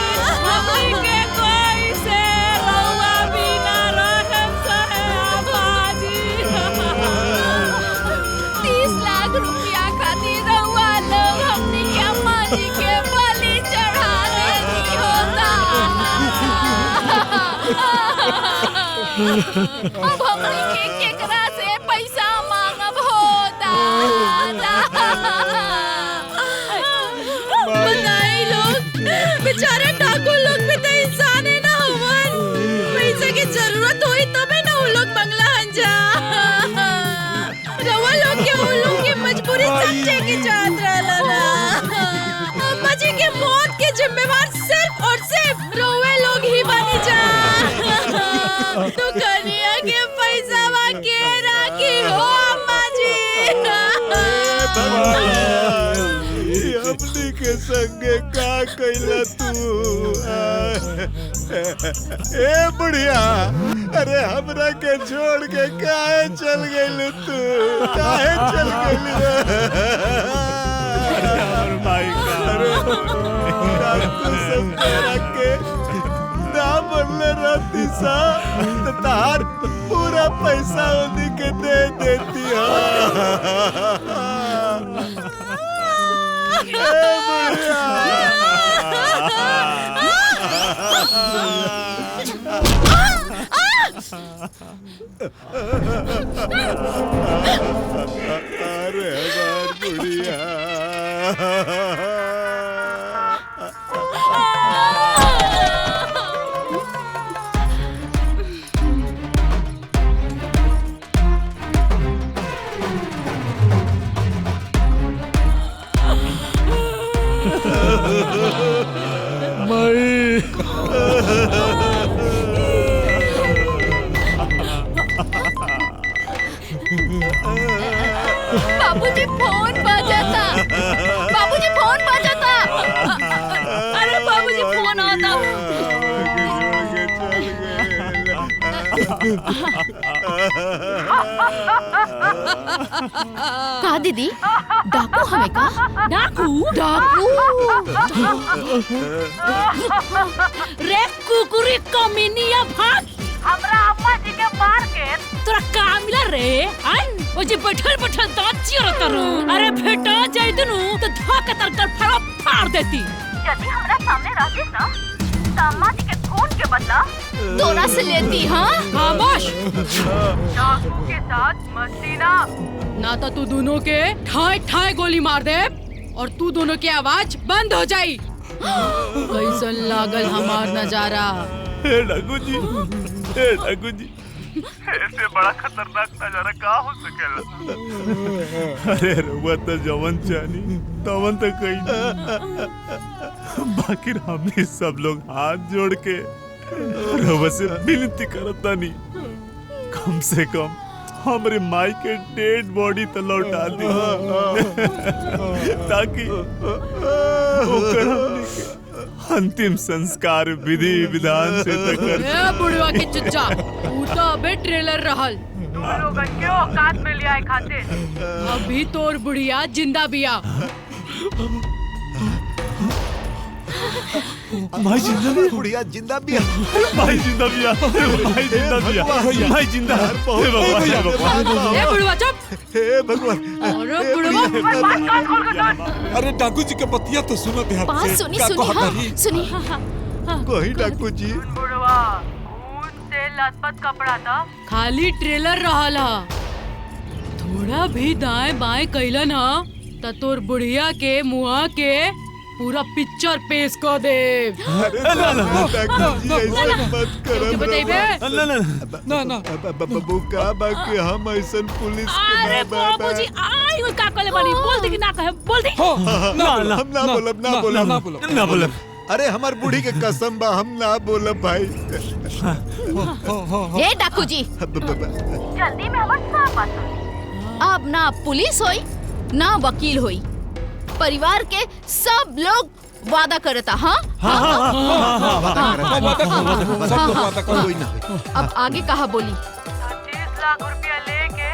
हमनी के कोई से रउआ बिना रहम सहे अम्मा जी। 30 लाख रुपया खातिर रउआ लोग हमनी के अम्मा जी के बलि चढ़ा देती होता। अब हमनी के केकरा से पैसा मांगब हो दादा। बताई लोग बेचारे डाकू लोग भी तो इंसान है ना हुवन। पैसा की जरूरत हुई तबे ना वो लोग बंगला हंजा। रवा लोग के वो लोग की मजबूरी समझे की चाहत रहला ना। अम्मा जी के मौत के जिम्मेवार सिर्फ और सिर्फ रोवे लोग ही बनी जा। तो कन्या के पैसा के राखी हो अम्मा जी। अपनी के संगे का कैला तू? ए बुढ़िया अरे हमरा के छोड़ के काहे चल गइल तू? काहे चल गइल? डाकू सब तेरा के ना बनले रहती सा तो तार पूरा पैसा उन्हीं के दे देती हो। अरे हमार बुढ़िया बाबूजी फोन बजाता। बाबूजी फोन बजाता। अरे बाबूजी फोन आता। का दीदी डाकू हमें का? डाकू डाकू रे कुकुरी कमीनिया भाग। हमरा अम्मा जी के मार के तोरा का मिला रे? आन ओ जे बैठल बैठल दांत चिरत रो। अरे भेटा जाई तनु तो धोके तर गलफड़ा फाड़ देती। यदि हमरा सामने रहती ना तो अम्मा जी के खून के बदला तोरा से लेती। हाँ खामोश। डाकू के साथ मस्ती ना तो तू दोनों के ठाए ठाए गोली मार दे और तू दोनों की आवाज बंद हो जाई। कैसन लागल हमार नजारा? डाकू जी, डाकू जी, ऐसे बड़ा खतरनाक नजारा का हो सकेला? अरे रउआ तो जवन चानी तवन तो कहीं बाकी हमने सब लोग हाथ जोड़ के रउआ से विनती करता नहीं, कम से कम हमारे माई के डेड बॉडी तो लौटा दी ताकि ओकर हमनी के अंतिम संस्कार विधि विधान से तक कर। ए बुढ़वा की चच्चा, तू तो अबे ट्रेलर रहल। लोगन के औकात में ले आए खातिर अभी तोर बुढ़िया जिंदा बिया। माई जिंदा भी, बुढ़िया जिंदा भी है। माई जिंदा भी, माई जिंदा भी, माई जिंदा। हे भगवान, हे भगवान। ए बुढ़वा चुप। हे भगवान। अरे बुढ़वा। अरे डाकू जी के बतिया तो सुनो ध्यान बात से। सुनी का सुनी कहता हाँ नहीं? सुनी। कोई डाकू जी बुढ़वा खून से लथपथ कपड़ा था। खाली ट्रेलर रहल हा। थोड़ा भी दाएं बाएं कैलन हा त तोर बुढ़िया के मुआ के पूरा पिक्चर पेश कर दे। डाकू जी ऐसे मत करो। बताइबे? ना ना बाबू का बाकी हम ऐसा पुलिस अरे बाबूजी आई हो का कहले बानी। बोल दे कि ना कहे बोल दे। हम ना बोलब ना बोलब ना बोलब। अरे हमार बूढ़ी के कसम बा हम ना बोलब भाई। हे डाकू जी, जल्दी में हमार सब बात सुनी। अब ना पुलिस होई ना वकील होई, परिवार के सब लोग वादा करता। हाँ अब आगे कहा बोली? 30 लाख रुपया लेके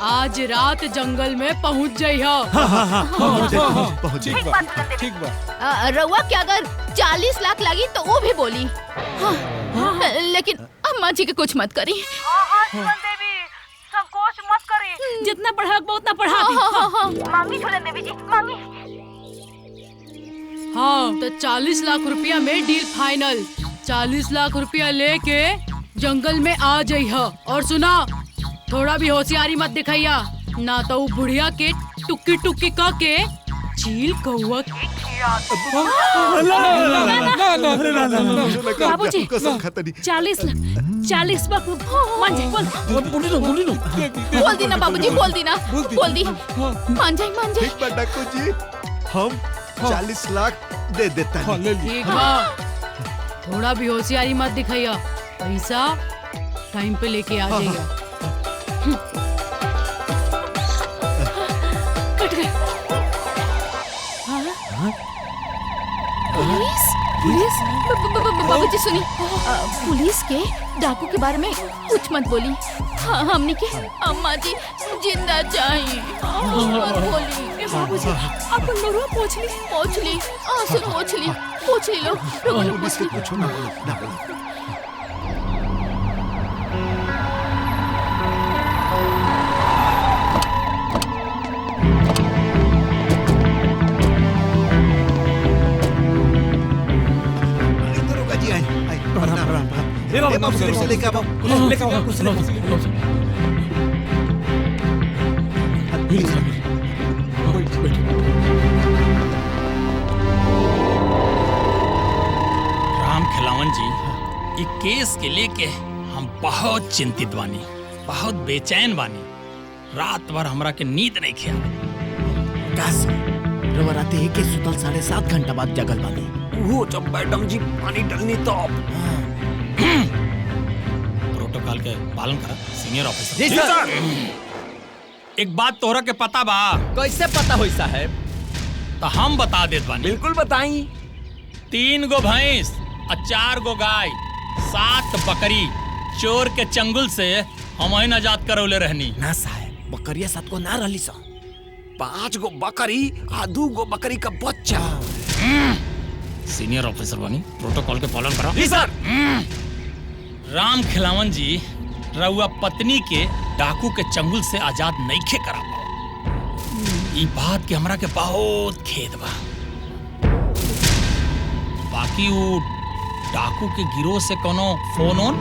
आज रात जंगल में पहुंच जाई हो। ठीक बा। रउआ के अगर 40 लाख लगी तो वो भी बोली। लेकिन अम्मा जी के कुछ मत करी। हाँ सुमन देवी संकोच मत करी। जितना पढ़ा उतना पढ़ा दी। मांगी सुमन देवी जी मांगी। हाँ तो 40 लाख रुपया में डील फाइनल। 40 लाख रुपया लेके जंगल में आ जाई हो। और सुना, थोड़ा भी होशियारी मत दिखाइया, ना तो बुढ़िया के टुक्की टुक्की कह के चील कौआ बाबूजी कसम खतरी 40 लाख मान जाए। बोल दी ना बाबूजी, बोल दी ना, बोल दी। मान जाए मान जाए। ठीक बा डाकू जी, हम 40 लाख दे देता है। ठीक बा, थोड़ा भी होशियारी मत दिखाइया, पैसा टाइम पे लेके आ जाइएगा। कट गए। पुलिस पुलिस बाबूजी सुनी, पुलिस के डाकू के बारे में कुछ मत बोली। हाँ, हमने के अम्मा जी जिंदा चाहिए। मत बोली। बाबूजी अपन नरुआ पूछ ली सुन पूछ ली लो। पुलिस के कुछ ना बोलो। लेके आओ। राम खिलावन जी, ये केस के लेके हम बहुत चिंतित बानी, बहुत बेचैन बानी। रात भर हमरा के नींद नहीं खिया। राते ही के सुतल 7.5 घंटा बाद जगल बानी। वो जब मैडम जी पानी डलनी तो प्रोटोकॉल के पालन करा सीनियर ऑफिसर। जी सर। एक बात तोहरा के पता बा? कैसे पता होई साहब? तो हम बता देत बानी। बिल्कुल बताई। 3 गो भैंस और 4 गो गाय 7 बकरी चोर के चंगुल से हम ही आजाद करौले रहनी। ना साहब, बकरिया 7 को ना रहली सा, 5 गो बकरी आ 2 गो बकरी का बच्चा। सीनियर ऑफिसर बनी, प्रोटोकॉल के पालन करा। जी सर। राम खिलावन जी रउआ पत्नी के डाकू के चंगुल से आजाद नइखे करा पाओ। ई बात के हमरा के बहुत खेद बा। बाकी वो डाकू के गिरोह से कोनो फोन ऑन?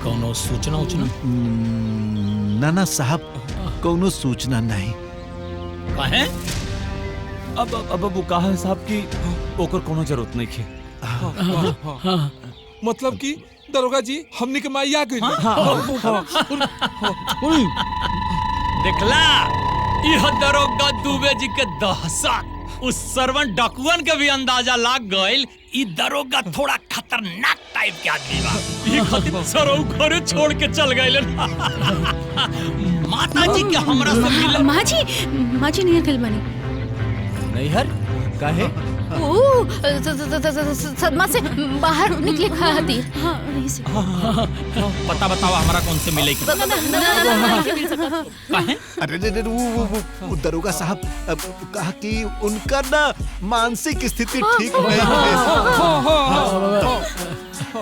कोनो सूचना उचना? ना ना साहब, कोनो सूचना नहीं। काहे? अब वो कहा है साहब कि ओकर कोनो जरूरत नहीं है। मतलब कि दरोगा जी हमनी के माई आ गई। देखला यह दरोगा दुबे जी के दहशत उस सर्वन डकुअन के भी अंदाजा लाग गइल। ई दरोगा थोड़ा खतरनाक टाइप के आदमी बा। ई खातिर सरौ घरे छोड़ के चल गइल। माता जी के हमरा से मिल। माँ जी नहीं अकल बनी। नैहर काहे? सदमा से बाहर निकले खातिर। पता बताओ हमरा कौन से मिले? अरे वो दरोगा साहब कहा कि उनका ना मानसिक स्थिति ठीक नहीं है।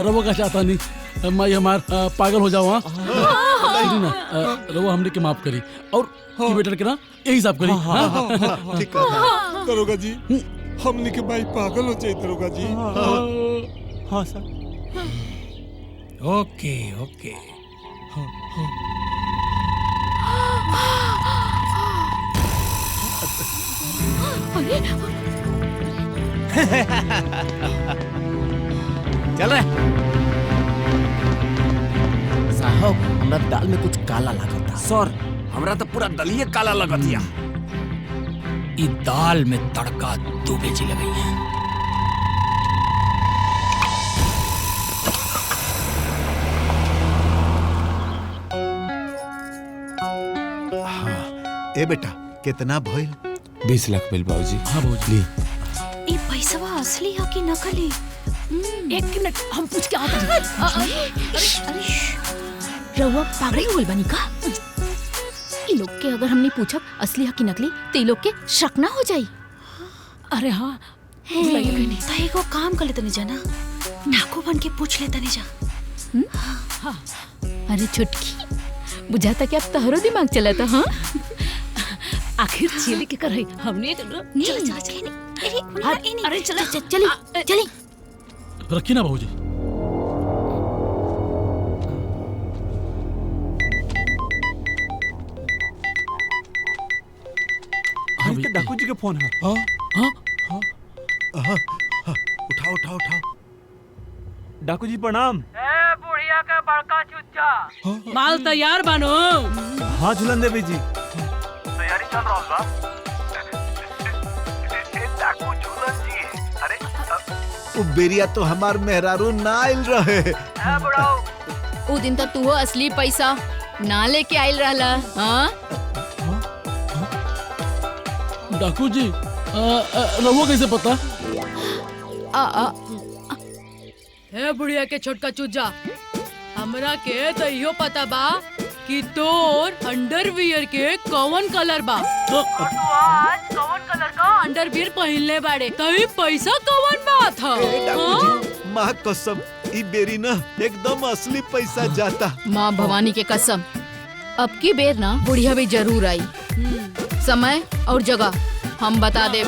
रवो का चाहता नहीं मैं हमार पागल हो जाओ। रवो हमने के माफ करी और बेटर के ना यही हिसाब करी। ठीक है दरोगा जी, हमनी के भाई पागल हो जाए दरोगा जी। हाँ सर। ओके ओके। चल रहे साहब, हमरा दाल में कुछ काला लागता। सर, हमरा तो पूरा दलिये काला लगतिया। ई दाल में तड़का दुबे जी लगई है। ए बेटा कितना भइल? 20 लाख भइल बाबूजी। हाँ बाबूजी। ये पैसा असली है कि नकली? एक मिनट हम पूछ के आते हैं। रउआ पागल हो गइल बानी का? ई लोग के अगर हमने पूछब असली है कि नकली तो ई लोग के शक ना हो जाई। अरे हाँ तो एगो काम कर लेते नहीं जाना, डाकू बन के पूछ लेते नहीं जा। हाँ। अरे छुटकी, बुझाता कि आप तहरो दिमाग चला था। हाँ आखिर चले के कर हमने अरे चली रखी ना बाबूजी। तो डाकू जी के फोन है। हाँ हाँ उठाओ उठाओ उठाओ। डाकू जी प्रणाम। बुढ़िया का बड़का चुच्चा माल तैयार बानो? हाँ झूलन देवी जी। तैयारी चल रहा बा। डाकू झूलन जी, अरे वो बेरिया तो हमार मेहरारू ना आइल रहे। वो दिन तक तू असली पैसा ना लेके आइल रहला। हाँ डाकू जी रवो कैसे पता? हे बुढ़िया के छोटका चूजा, हमरा के तो इहो पता बा कि तोर अंडरवियर के कौन कलर बा। तू आज कौन कलर का अंडरवियर पहनले बाड़े तई पैसा कौन बात था? माँ कसम ई बेरी ना एकदम असली पैसा जाता। माँ भवानी के कसम, अब की बेर ना बुढ़िया भी जरूर आई। समय और जगह हम बता दे।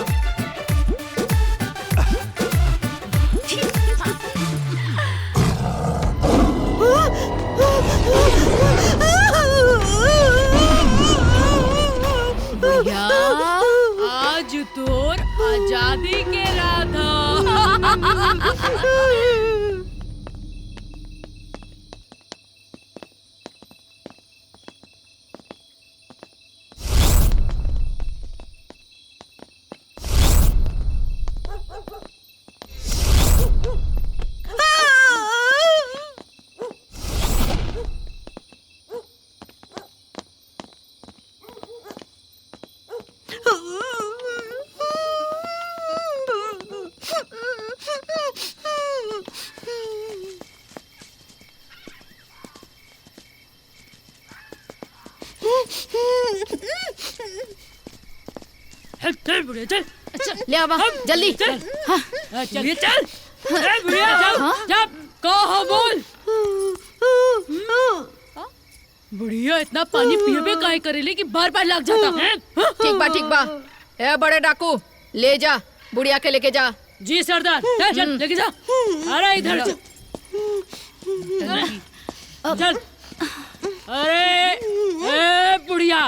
बुढ़िया आज तोर आजादी के राधा। चल बुढ़िया चल। अच्छा ले आवा जल्दी चल। हाँ चलिए चल। चल बुढ़िया हाँ? जब कहो बोल। बुढ़िया इतना पानी पियबे काहे करेले कि बार बार लग जाता है। ठीक बा ए बड़े डाकू ले जा बुढ़िया के लेके जा। जी सरदार चल लेके जा। अरे इधर चल। चल अरे ए बुढ़िया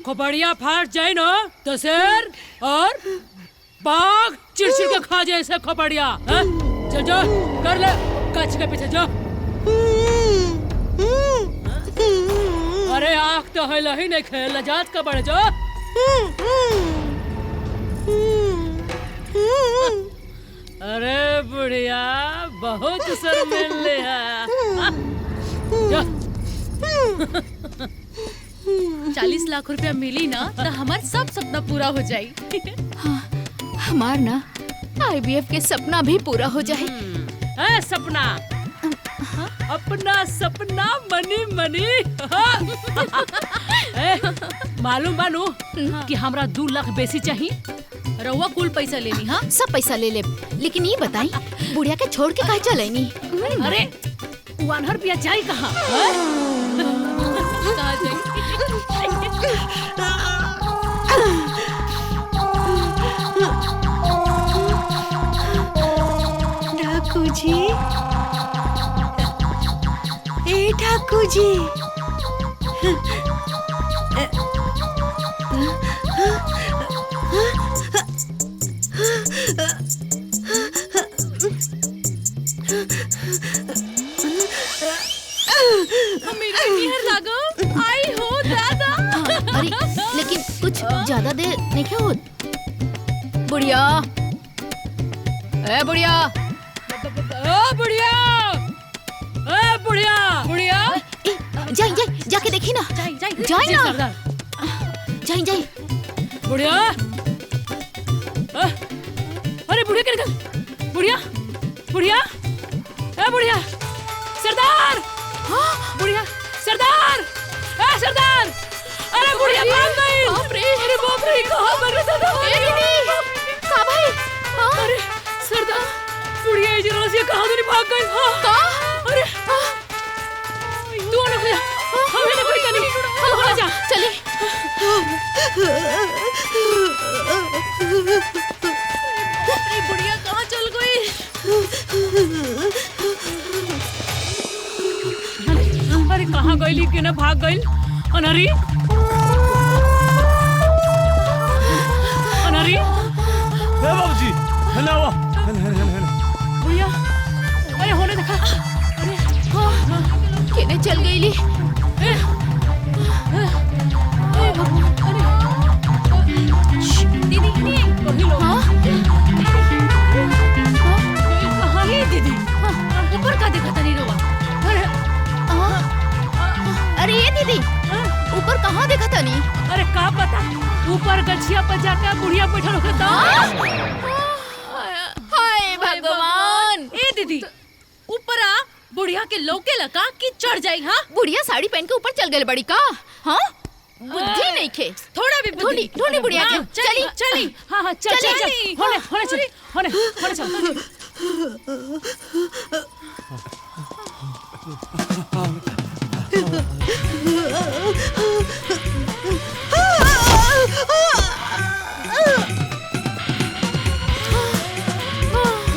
खोपड़िया फाट जाए ना तो शेर और बाघ चिड़चिड़ के खा जाए ऐसे खोपड़िया। चल जा कर ले कच्छ के पीछे जा। अरे आँख तो है लही नहीं खेल लजात का बड़े जा। अरे बुढ़िया बहुत शर्मिले है। जा 40 लाख रुपया मिली ना तो हमार सब सपना पूरा हो जाई। हमार ना IVF के सपना भी पूरा हो जाए। है सपना अपना सपना मनी मनी। मालूम बानू कि हमरा 2 लाख बेसी चाहिए। रउआ कुल पैसा लेनी। हाँ सब पैसा ले ले लेकिन ये बताई बुढ़िया के छोड़ के काहे चलेनी? अरे 100 रुपया जाई कहाँ? कहाँ जाई? ठाकुर जी ए ठाकुर जी मेरा निहर लागो आई हो दादा। अरे लेकिन कुछ ज्यादा देर नहीं क्या हो? बुढ़िया ए बुढ़िया ओ बुढ़िया ए बुढ़िया बुढ़िया जाई जाके देखी ना। जाई ना जाई बुढ़िया। अरे बुढ़िया क्या निकल बुढ़िया बुढ़िया ए बुढ़िया सरदार। बुढ़िया सरदार सरदार। अरे बुढ़िया भाग गई। अरे बाप रे कहाँ मर रहा था? कहाँ भाई? अरे सरदार बुढ़िया ये रोज़ कहाँ तो नहीं भाग गई? अरे तू आना भैया हमें ना कोई नहीं हम आ जा चले। अरे बुढ़िया कहाँ चल गई? अरे कहाँ गईली कि ना भाग गई? अनहरी अनहरी बाबूजी हेलो भैया अरे होने देखा। अरे केने चल गईली? दीदी कहीं लोग कहाँ है दीदी? ऊपर का देखा था नहीं रोवा। अरे ये दीदी ऊपर कहाँ देखा था नहीं? अरे का पता ऊपर गछिया पर जाकर बुढ़िया बैठल होता। हाय भगवान। ए दीदी ऊपर आ बुढ़िया के लौके लगा कि चढ़ जाई। हाँ बुढ़िया साड़ी पहन के ऊपर चल गई बड़ी का। हाँ बुद्धि नहीं खे थोड़ा भी बुद्धि। ढूंढी बुढ़िया के। चली चली। हाँ हाँ चल चल चल होने चल होने चल।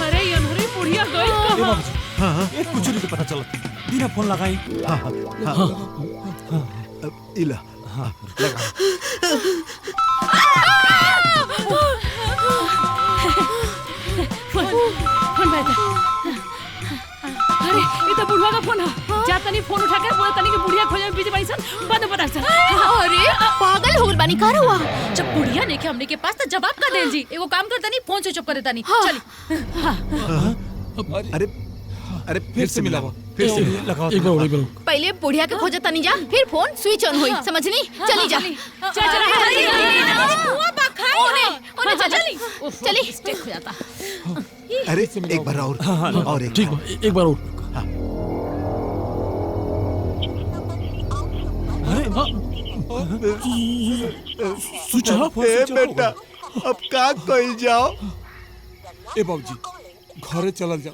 अरे अनहरी बुढ़िया गई कहाँ? हाँ एक कुछ नहीं पता चला बिना फोन लगाई। इला हाँ लगा। जा तनी फोन उठा के बोल तनी कि बुढ़िया खोजे में बिजी बानी सन बंद बता सर। अरे पागल हो गइल बानी का हुआ? जब बुढ़िया नहीं के हमने के पास तो जवाब का देल जी। एगो काम कर तनी फोन स्विच ऑफ कर देतानी। चल अरे अरे फिर से मिलावा, फिर से लगाओ। एक बार पहले बुढ़िया के खोजे तनी जा, फिर फोन स्विच ऑन हुई, समझनी? चली जा ओने चली चली स्टेक हो जाता। अरे एक बार और एक ठीक एक बार और। Switch off. ए बेटा अब का कइल जाओ? ए बाबूजी घरे चलल जाओ,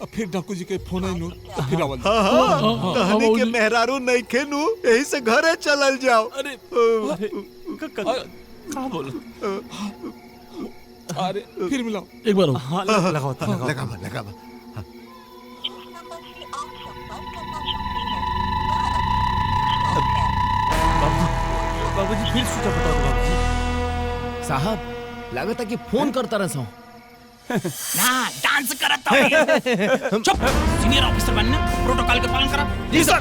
अब फिर डाकू जी के फोन आई नु तो फिर आवल। तहनी के मेहरारू नहीं खेनू, यही से घरे चलल जाओ। अरे का बोल? अरे फिर मिलाओ एक बार और। हाँ लगाओ लगावा। बाबूजी फिर स्विच ऑफ बता दो। साहब लागत है कि फोन करता रहा हूँ। ना डांस करत हूँ। चुप, सीनियर ऑफिसर बनना, प्रोटोकॉल के पालन करा। जी सर।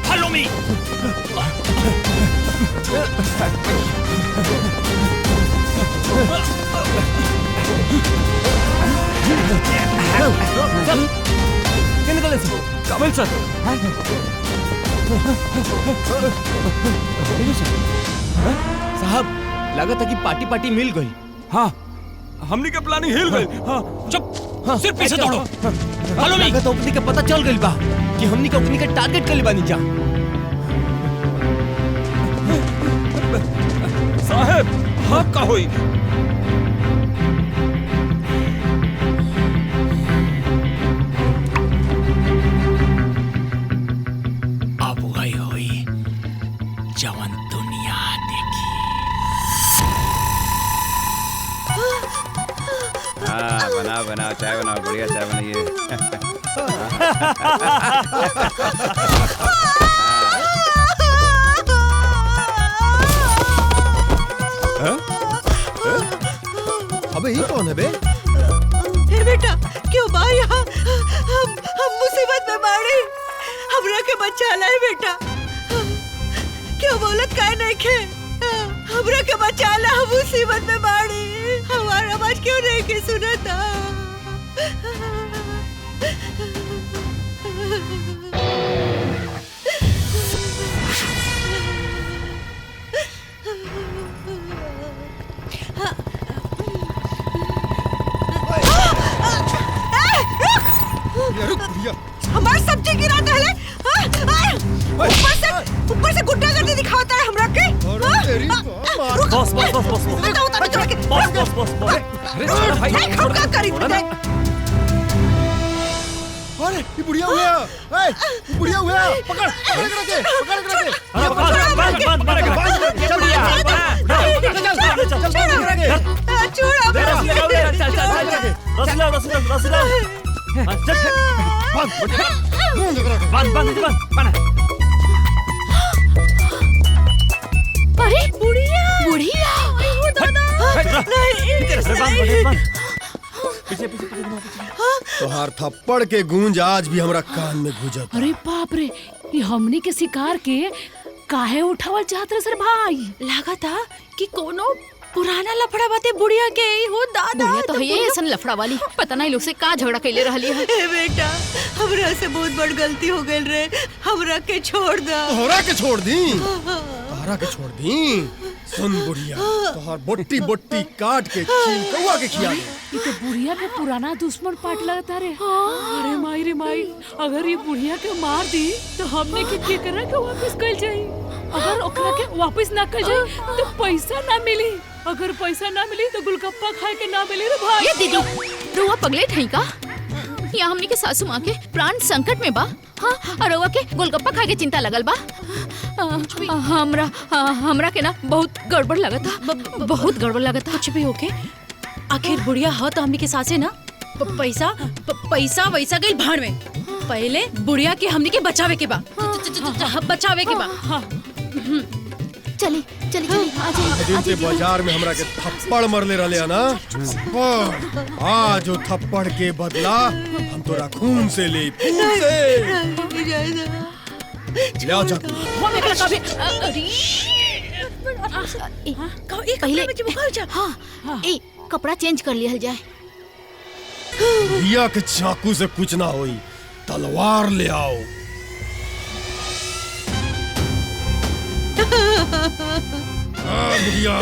Follow me. क्या निकले कमल सर। साहब लागत है कि पार्टी मिल गई। हाँ हमनी के प्लानिंग हिल गई। हाँ चुप, सिर्फ पीछे दौड़ो। Follow me. लागत ओकनी के पता चल गई बा कि हमनी के ओकनी के टारगेट कर ले बानी जा। साहब हाँ का होई? अब वही होई जवन दुनिया देखी। हाँ बनाओ चाय बनाओ, बढ़िया चाय बनाइए। अबे ये कौन है बे? हे बेटा क्यों बा यहाँ? हम मुसीबत में बाड़े, हमरा के बचा लाए बेटा। क्यों बोलत काहे नहीं खे? हमरा के बचा ला, हम मुसीबत में बाड़े। हमारा आवाज क्यों नहीं के सुनता? हमारी सब्जी गिरा दहले। ऊपर से गुंडागर्दी दिखाता है हमरा के। बस क्या करी? अरे ये बुढ़िया हुआ, बुढ़िया हुआ, पकड़ अरे बुढ़िया तोहार थप्पड़ के गूंज आज भी हमरा कान में गूंजत। अरे बाप रे, ये हमनी के शिकार के काहे उठावल चाहत रहे सर भाई? लगा था कि कोनो पुराना लफड़ा बाते बुढ़िया के ही हो दादा। बुढ़िया तो ये ऐसा लफड़ा वाली, पता नहीं लोग से का झगड़ा कैले रहली है। ए बेटा हमरा से बहुत बड़ गलती हो गई रे, हमरा के छोड़ दा। तोहरा के छोड़ दी? तोहरा के छोड़ दी? सुन बुढ़िया, तोहर बोट्टी बोट्टी काट के चीन कौआ के खिया दे। ये तो बुढ़िया के पुराना दुश्मन पाट लगता रे। अरे माई रे माई, अगर ये बुढ़िया के मार दी तो हमने के करा के वापस कल जाई। अगर ओकरा के वापस ना कल जाई तो पैसा ना मिली। अगर पैसा ना मिली तो गुलगप्पा खाए के ना मिली रे भाई। ये दीदी रुआ पगले ठई का? यहाँ हमनी के सासू माँ के प्राण संकट में बा। हाँ, और रुआ के गोलगप्पा खाए के चिंता लगल बा। हमरा के ना बहुत गड़बड़ लगता, बहुत गड़बड़ लगता। कुछ भी होके आखिर बुढ़िया हो तो हमनी के सासे ना पैसा वैसा गई भाड़ में। पहले बुढ़िया के हमनी के बचावे के बा, बचावे के बा। चली चली चली आ जाइए दिन ते बाजार में हमरा के थप्पड़ मरले रहले ना आज वो थप्पड़ के बदला हम तोरा खून से ले खून से ले आ चाकू वो मेरे कभी पहले हाँ ए कपड़ा चेंज कर लिया जाए। रिया के चाकू से कुछ ना होई तलवार ले आओ। रिया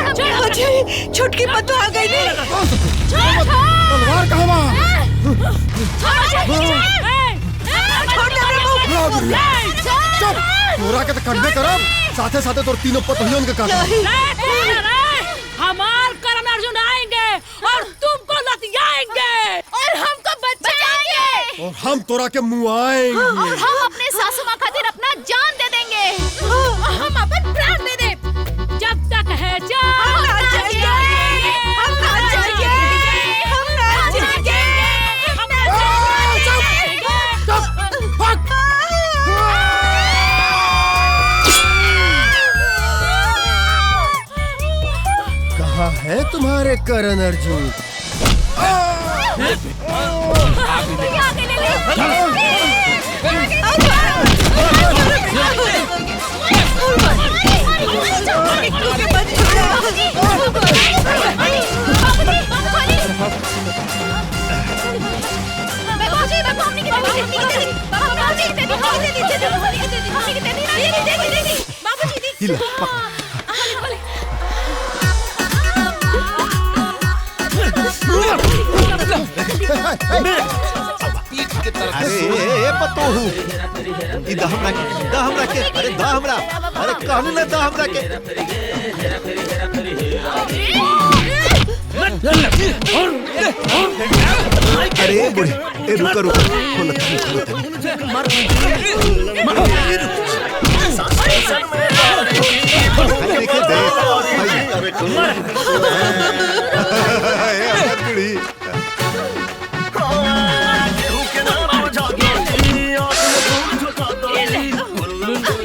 छुटकी पत्तू आ गई तलवार कहाँ वहाँ? तोरा के तो कटबे करब साथे साथे तोर तीनों पतोहियों के काटब। हमार करम अर्जुन आएंगे और तुमको लतियाएंगे और हमको बचाएंगे और हम तोरा के मुआएंगे और हम अपने सासू माँ खातिर अपना जान दे देंगे। हम अपन प्राण दे दे जब तक है कहाँ है तुम्हारे करण अर्जुन? अरे पतोहू इदा हमरा के अरे दा हमरा अरे कहने ना दा हमरा के अरे बुढ़े ए रुको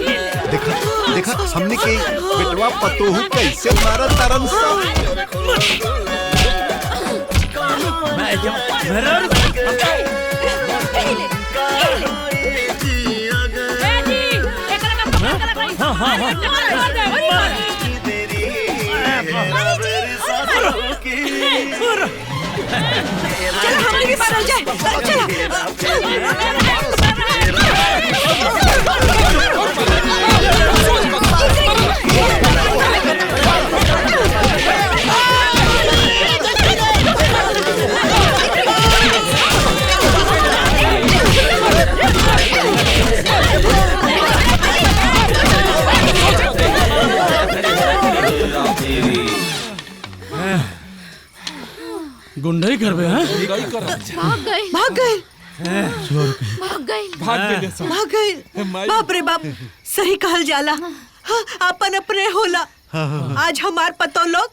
देखा हमने के बेटवा पतोहू कैसे मारा तरन गुंडई कर बे हैं? भाग गए बाप रे बाप सही कहल जाला हाँ, अपन अपने होला आज हमार पतो लोग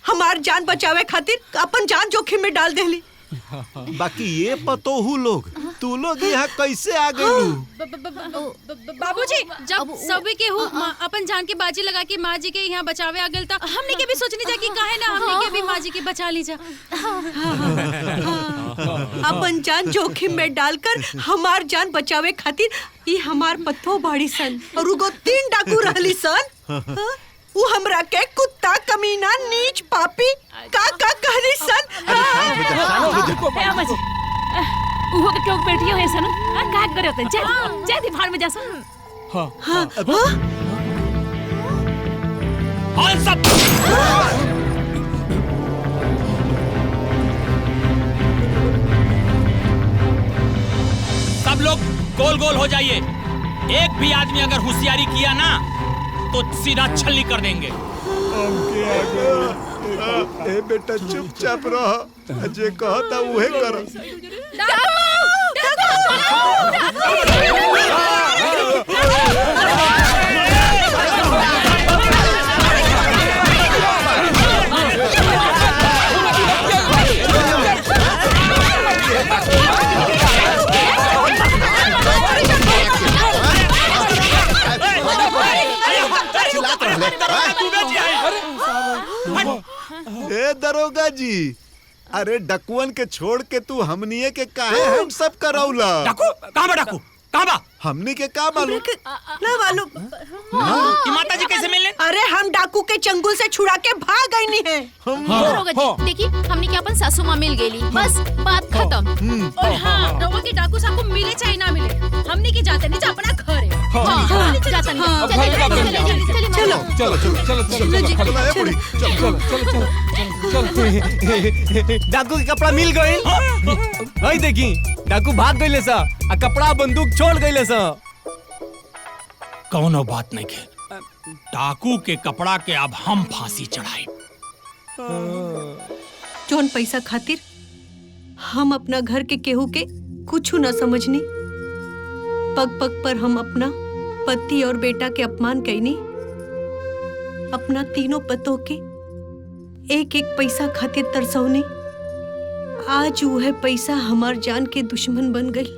हमार जान बचावे खातिर अपन जान जोखिम में डाल देली। बाकी ये पतोहू लोग तू लोग यहाँ कैसे आ गए? बाबूजी जब सभी के अपन जान के बाजी लगा के माँ जी के यहाँ बचावे आ गए हमने के भी सोचनी जा कि काहे ना हमने के भी माँ जी के बचा ली जा। अपन जान जोखिम में डालकर हमार जान बचावे खातिर ई हमार पत्थो बाड़ी सन और उगो 3 डाकू रहली सन। वो हमरा के कुत्ता कमीना नीच पापी का कहली सन। ए अम्मा जी उहो के क्यों बैठी हो ऐसा ना का करे होते जा दी भाड़ में जा सन। हां हां सब सब लोग गोल गोल हो जाइए। एक भी आदमी अगर होशियारी किया ना तो सीधा छल्ली कर देंगे। ए बेटा चुपचाप रह, जे कहता उहे कर। ए दरोगा जी, अरे डकुअन के छोड़ के तू हमनिए के काहे हम सब करौला? डाकू कहां बा? डाकू कहां बा? हमनी के का मालूम? ना मालूम। माता जी कैसे मिलने? अरे हम डाकू के चंगुल से छुड़ा के भाग गई है। दरोगा जी देखी हमने के अपन सासू माँ मिल गई, बस बात खत्म। और हाँ रवा के डाकू सबको मिले चाहे ना मिले, हमने के जाते नहीं जा अपना घर है। हाँ, जाता नहीं। चलो डाकू के कपड़ा मिल गई। हई देखी डाकू भाग गईले सा आ कपड़ा बंदूक छोड़ गईले सा। कौनो बात नहीं के डाकू के कपड़ा के अब हम फांसी चढ़ाई। जोन पैसा खातिर हम अपना घर के केहू के कुछ न समझनी, पग पग पर हम अपना पति और बेटा के अपमान कैनी, अपना तीनों पतों के एक एक पैसा खातिर तरसौनी। आज वह पैसा हमार जान के दुश्मन बन गई।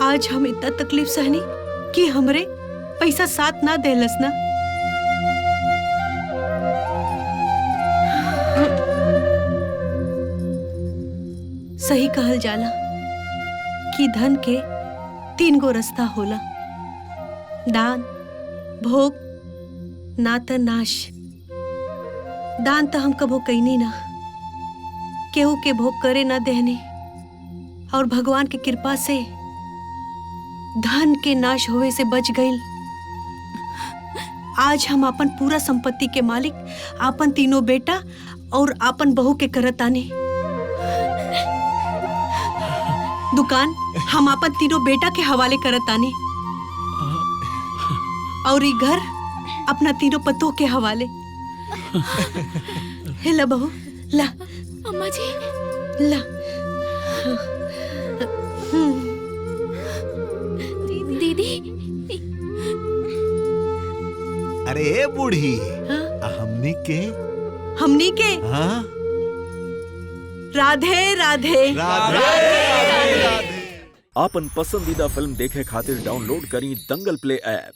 आज हम इतना तकलीफ सहनी कि हमरे पैसा साथ ना देलस ना। सही कहल जाला कि धन के 3 गो रास्ता होला, दान, भोग, ना त नाश। दान तो हम कबो कईनी ना, केहू के भोग करे ना देहने, और भगवान की कृपा से धन के नाश होवे से बच गई। आज हम अपन पूरा संपत्ति के मालिक, अपन तीनों बेटा और अपन बहू के करताने। दुकान हम अपन तीनों बेटा के हवाले करताने, और ये घर अपना तीनों पतों के हवाले। ला बहू ला। अम्मा जी ला। दीदी। अरे ए बूढ़ी, हमनी के हाँ? राधे राधे। आपन पसंदीदा फिल्म देखे खातिर डाउनलोड करी दंगल प्ले ऐप।